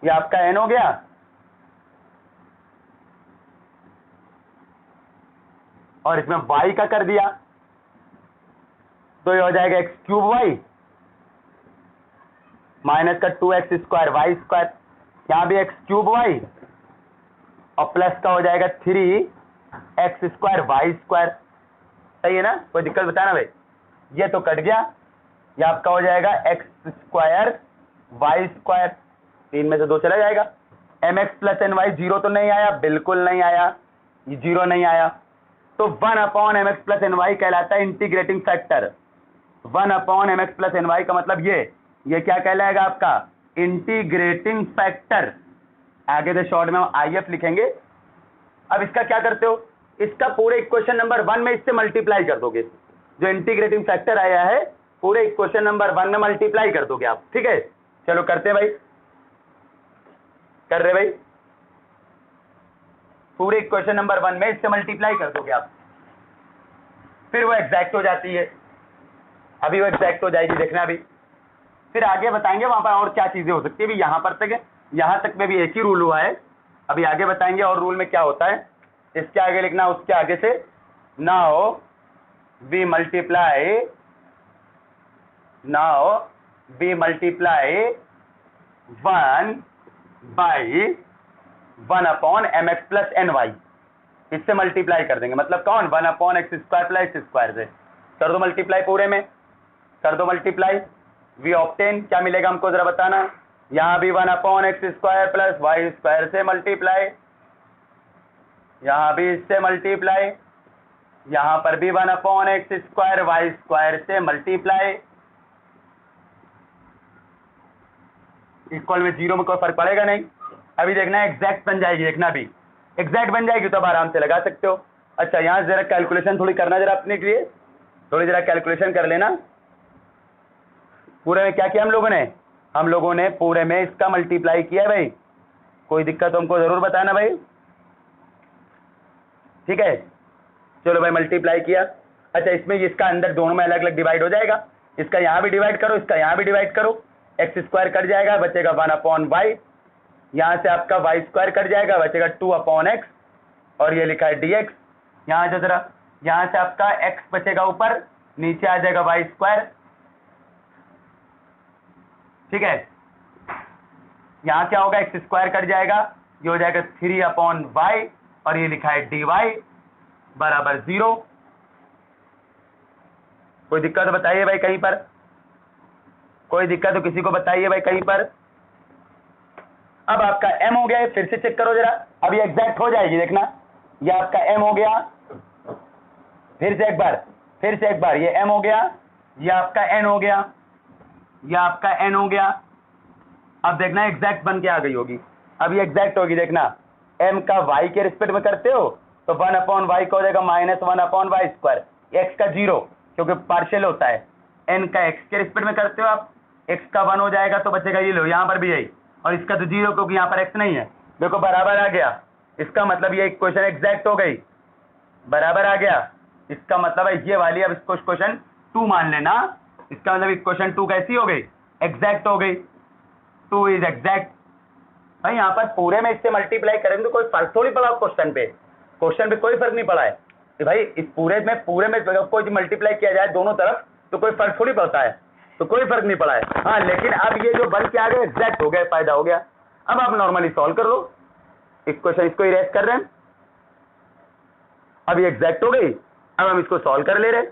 Speaker 1: ये आपका n हो गया, और इसमें y का कर दिया, तो ये हो जाएगा x क्यूब वाई माइनस का 2x स्क्वायर वाई स्क्वायर, यहाँ भी x क्यूब वाई और प्लस का हो जाएगा 3x स्क्वायर वाई स्क्वायर। सही है ना, कोई दिक्कत बताना भाई, ये तो कट गया, ये आपका हो जाएगा x स्क्वायर वाई स्क्वायर, 3 में से 2 चला जाएगा। mx प्लस एन वाई 0 तो नहीं आया, बिल्कुल नहीं आया, ये 0 नहीं आया, तो 1/mx प्लस एन वाई कहलाता है integrating factor. 1/mx plus n y का मतलब ये क्या कहलाएगा आपका, इंटीग्रेटिंग फैक्टर। आगे से शॉर्ट में हम IF लिखेंगे। अब इसका क्या करते हो, इसका पूरे इक्वेशन नंबर 1 में इससे मल्टीप्लाई कर दोगे, जो इंटीग्रेटिंग फैक्टर आया है पूरे इक्वेशन नंबर 1 में मल्टीप्लाई कर दोगे आप, ठीक है। चलो करते हैं भाई, कर रहे भाई, पूरे इक्वेशन नंबर 1 में इससे मल्टीप्लाई कर दोगे आप, फिर वो एग्जैक्ट हो जाती है, अभी वो एग्जैक्ट हो जाएगी, देखना अभी, फिर आगे बताएंगे वहां पर और क्या चीजें हो सकती है। भी यहां पर तक, यहां तक में भी एक ही रूल हुआ है, अभी आगे बताएंगे और रूल में क्या होता है। इसके आगे लिखना, उसके आगे से, now we multiply 1 by 1/mx plus n y, इससे मल्टीप्लाई कर देंगे, मतलब कौन, 1/x square plus x square से कर दो मल्टीप्लाई, पूरे में कर दो मल्टीप्लाई। वी ऑब्टेन, क्या मिलेगा हमको जरा बताना, यहाँ भी 1/x square plus y square से मल्टीप्लाई, यहाँ भी इससे मल्टीप्लाई, यहाँ पर भी 1/x स्क्वायर वाई स्क्वायर से मल्टीप्लाई, इक्वल में 0 में कोई फर्क पड़ेगा नहीं। अभी देखना है एग्जैक्ट बन जाएगी, देखना अभी एग्जैक्ट बन जाएगी तो अब आराम से लगा सकते हो। अच्छा यहाँ जरा कैलकुलेशन थोड़ी करना, जरा अपने के लिए थोड़ी जरा कैलकुलेशन कर लेना। पूरे में क्या किया हम लोगों ने पूरे में इसका मल्टीप्लाई किया भाई, कोई दिक्कत हमको जरूर बताना भाई, ठीक है। चलो भाई मल्टीप्लाई किया। अच्छा इसमें इसका अंदर दोनों में अलग अलग डिवाइड हो जाएगा, इसका यहाँ भी डिवाइड करो, इसका यहाँ भी डिवाइड करो, x स्क्वायर कट जाएगा, बचेगा 1/y, यहाँ से आपका y स्क्वायर कट जाएगा, बचेगा 2/x, और ये लिखा है dx। यहाँ जो जरा, यहाँ से आपका x बचेगा ऊपर, नीचे आ जाएगा y स्क्वायर, ठीक है। यहाँ क्या होगा, x स्क्वायर कट जाएगा, ये हो जाएगा 3/y, और ये लिखा है dy बराबर 0। कोई दिक्कत बताइए भाई कहीं पर, कोई दिक्कत तो किसी को बताइए भाई कहीं पर। अब आपका m हो गया है, फिर से चेक करो जरा, अब ये एग्जैक्ट हो जाएगी, देखना ये आपका m हो गया, फिर से एक बार ये m हो गया, ये आपका n हो गया, ये आपका n हो गया। अब देखना एग्जैक्ट बन के आ गई होगी, अब ये एग्जैक्ट होगी, देखना m का y के रिस्पेक्ट में करते हो तो 1/y का हो जाएगा -1/y स्क्वायर, x का 0 क्योंकि पार्शियल होता है, n का x के रिस्पेक्ट में करते हो आप, x का 1 हो जाएगा तो बचेगा ये लो, यहाँ पर भी यही, और इसका तो 0 क्योंकि यहाँ पर x नहीं है। देखो बराबर आ गया, इसका मतलब ये इक्वेशन एग्जैक्ट हो गई, बराबर आ गया, इसका मतलब है ये वाली, अब इसको इक्वेशन 2 मान लेना, इसका मतलब इक्वेशन 2 कैसी हो गई, एग्जैक्ट हो गई, 2 इज एग्जैक्ट। भाई यहाँ पर पूरे में इससे मल्टीप्लाई करेंगे तो कोई फर्क थोड़ी पड़ा क्वेश्चन पे कोई फर्क नहीं पड़ा है कि भाई इस पूरे में कोई मल्टीप्लाई किया जाए दोनों तरफ तो कोई फर्क थोड़ी पड़ता है, तो कोई फर्क नहीं पड़ा है। हाँ लेकिन अब ये जो बन के आ गए एग्जैक्ट हो गया, फायदा हो गया। अब आप नॉर्मली सॉल्व कर लो इक्वेशन, इसको इरेज कर रहे हैं, अब ये एग्जैक्ट हो गई, अब हम इसको सॉल्व कर ले रहे हैं।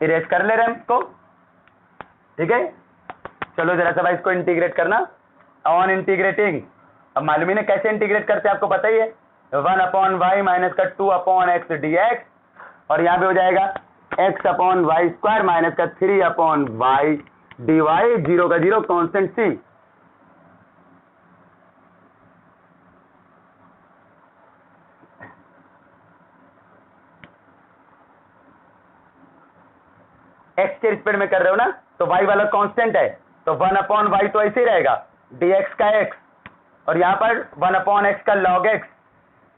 Speaker 1: इरेज कर ले रहे हैं इसको, ठीक है। चलो जरा सा भाई इसको इंटीग्रेट करना, ऑन इंटीग्रेटिंग। अब मालूम ही नहीं कैसे इंटीग्रेट करते आपको पता ही है, 1/y माइनस का 2/x dx, और यहाँ पे हो जाएगा x/y² माइनस का 3/y dy, 0 का 0 कांस्टेंट c। x के रिस्पेक्ट में कर रहे हो ना, तो y वाला कांस्टेंट है तो 1/y तो ऐसे ही रहेगा, dx का x, और यहाँ पर 1/x का log x।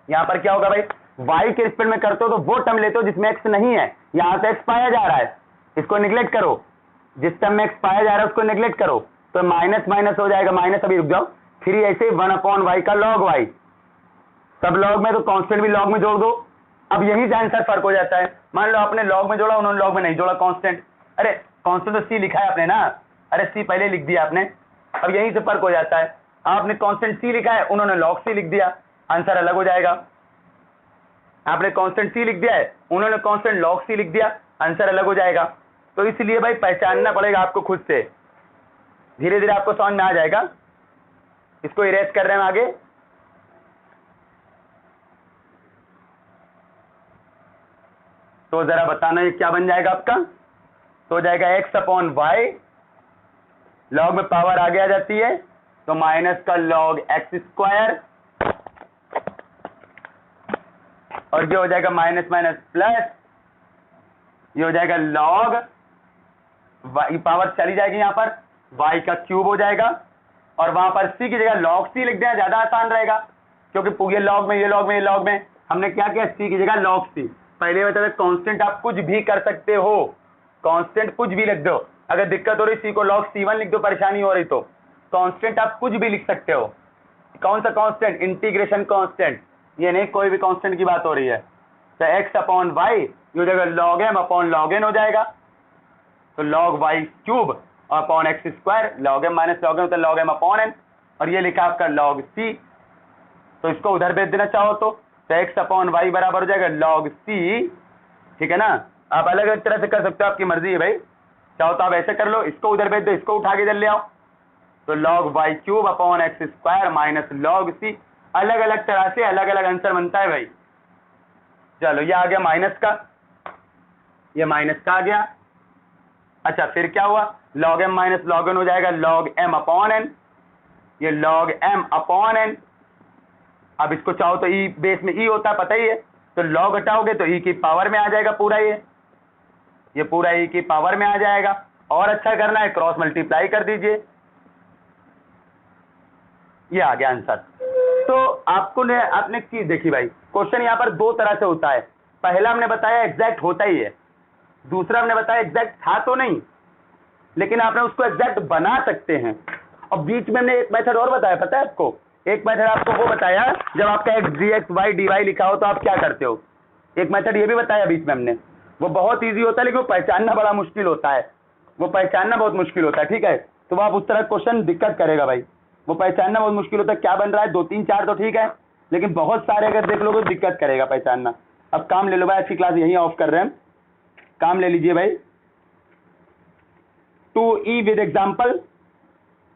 Speaker 1: यहाँ पर क्या होगा भाई, y के रिस्पेक्ट में करते हो तो वो टर्म लेते हो जिसमें x नहीं है, यहाँ से x पाया जा रहा है, इसको निगलेक्ट करो, जिस टर्म में x पाया जा रहा है उसको निगलेक्ट करो, तो माइनस माइनस हो जाएगा, माइनस अभी रुक जाओ, 3 ऐसे 1/y का log y, सब लॉग में तो कांस्टेंट भी लॉग में जोड़ दो। अब यही से आंसर फर्क हो जाता है, मान लो आपने लॉग में जोड़ा, उन्होंने लॉग में नहीं जोड़ा कांस्टेंट, अरे कांस्टेंट तो सी लिखा है आपने ना, अरे सी पहले लिख दिया आपने, अब यहीं से फर्क हो जाता है, आपने कांस्टेंट सी लिखा है, उन्होंने लॉग सी लिख दिया, आंसर अलग हो जाएगा। आपने कांस्टेंट सी लिख दिया है, उन्होंने कांस्टेंट लॉग सी लिख दिया, आंसर अलग हो जाएगा। तो इसलिए भाई पहचानना पड़ेगा आपको खुद से, धीरे धीरे आपको समझ में आ जाएगा। इसको इरेज कर रहे हैं आगे, तो जरा बताना ये क्या बन जाएगा आपका, तो हो जाएगा x/y, लॉग में पावर आगे आ जाती है तो माइनस का log x², और ये हो जाएगा माइनस माइनस प्लस, ये हो जाएगा log y, पावर चली जाएगी यहाँ पर, y का क्यूब हो जाएगा, और वहां पर c की जगह log c लिख देना, ज्यादा आसान रहेगा, क्योंकि ये log में ये log में ये log में हमने क्या किया, c की जगह log c। पहले बताया कांस्टेंट आप कुछ भी कर सकते हो, कांस्टेंट कुछ भी लिख दो, अगर दिक्कत हो रही सी को log c1 लिख दो, परेशानी हो रही तो कांस्टेंट आप कुछ भी लिख सकते हो। कौन सा कांस्टेंट, इंटीग्रेशन कांस्टेंट, ये नहीं कोई भी कांस्टेंट की बात हो रही है। तो x/y ये हो जाएगा log m/log n हो जाएगा, तो log y³ upon x², log m minus log n होता है log m/n, और ये लिखा आपका log c, तो इसको उधर भेज देना चाहो तो x/y बराबर हो जाएगा log c, ठीक है ना। आप अलग अलग तरह से कर सकते हो, आपकी मर्जी है भाई, चाहो तो आप ऐसे कर लो, इसको उधर भेज दो, इसको उठा के इधर ले आओ, तो log y³ upon x² minus log c, अलग अलग तरह से अलग अलग आंसर बनता है भाई। चलो ये आ गया माइनस का, ये माइनस का आ गया। अच्छा फिर क्या हुआ, log m minus log n हो जाएगा log m/n, ये log m/n। अब इसको चाहो तो ई बेस में ई होता है पता ही है, तो log हटाओगे तो ई की पावर में आ जाएगा पूरा, ये पूरा ई की पावर में आ जाएगा। और अच्छा करना है क्रॉस मल्टीप्लाई कर दीजिए, ये आ गया आंसर। तो आपने चीज देखी भाई, क्वेश्चन यहाँ पर दो तरह से होता है, पहला हमने बताया एग्जैक्ट होता ही है, दूसरा हमने बताया एग्जैक्ट था तो नहीं, लेकिन आपने उसको एग्जैक्ट बना सकते हैं। और बीच में हमने एक मेथड और बताया, पता है आपको, एक मेथड आपको वो बताया जब आपका x dx y dy लिखा हो तो आप क्या करते हो, एक मेथड ये भी बताया बीच में हमने, वो बहुत इजी होता है लेकिन वो पहचानना बड़ा मुश्किल होता है, वो पहचानना बहुत मुश्किल होता है, ठीक है। तो आप उस तरह क्वेश्चन दिक्कत करेगा भाई, वो पहचानना बहुत मुश्किल होता है, क्या बन रहा है 2 3 4 तो ठीक है, लेकिन बहुत सारे अगर देख लोगे तो दिक्कत करेगा पहचानना। अब काम ले लो भाई, अच्छी क्लास यहीं ऑफ कर रहे हैं, काम ले लीजिए भाई। 2e with example,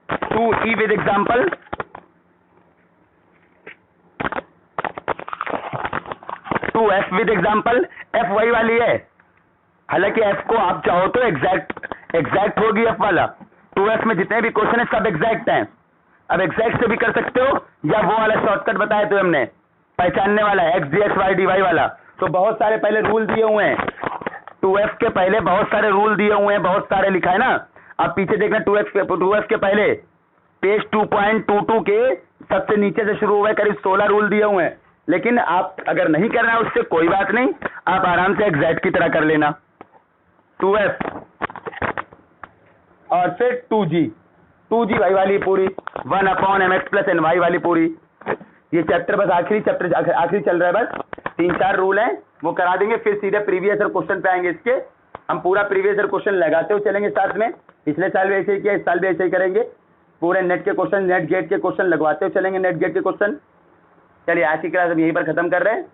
Speaker 1: 2e with example, 2f with example, f वही वाली है, हालांकि f को आप चाहो तो एग्जैक्ट होगी f वाला, 2f में जितने भी क्वेश्चन है सब एग्जैक्ट हैं। अब एग्जैक्ट से भी कर सकते हो, या वो वाला शॉर्टकट बताया तो हमने पहचानने वाला है x dx y dy वाला, तो बहुत सारे पहले रूल दिए हुए हैं, 2f के पहले बहुत सारे रूल दिए हुए हैं, बहुत सारे लिखा है ना, आप पीछे देखना 2f के पहले पेज 2.22 के सबसे नीचे से शुरू हुए करीब 16 रूल दिए हुए हैं, लेकिन आप अगर नहीं करना है उससे कोई बात नहीं, आप आराम से एग्जैक्ट की तरह कर लेना। 2f और फिर 2g वाई वाली पूरी 1/mx+ny वाली पूरी। ये चैप्टर बस आखिरी चल रहा है, बस 3-4 रूल हैं वो करा देंगे, फिर सीधे प्रीवियस ईयर क्वेश्चन पे आएंगे। इसके हम पूरा प्रीवियस ईयर क्वेश्चन लगाते हुए चलेंगे साथ में। पिछले साल भी ऐसे ही किया, इस साल भी ऐसे ही करेंगे। पूरे नेट के क्वेश्चन, नेट गेट के क्वेश्चन लगवाते हुए चलेंगे, नेट गेट के क्वेश्चन। चलिए आज की क्लास हम यहीं पर खत्म कर रहे हैं।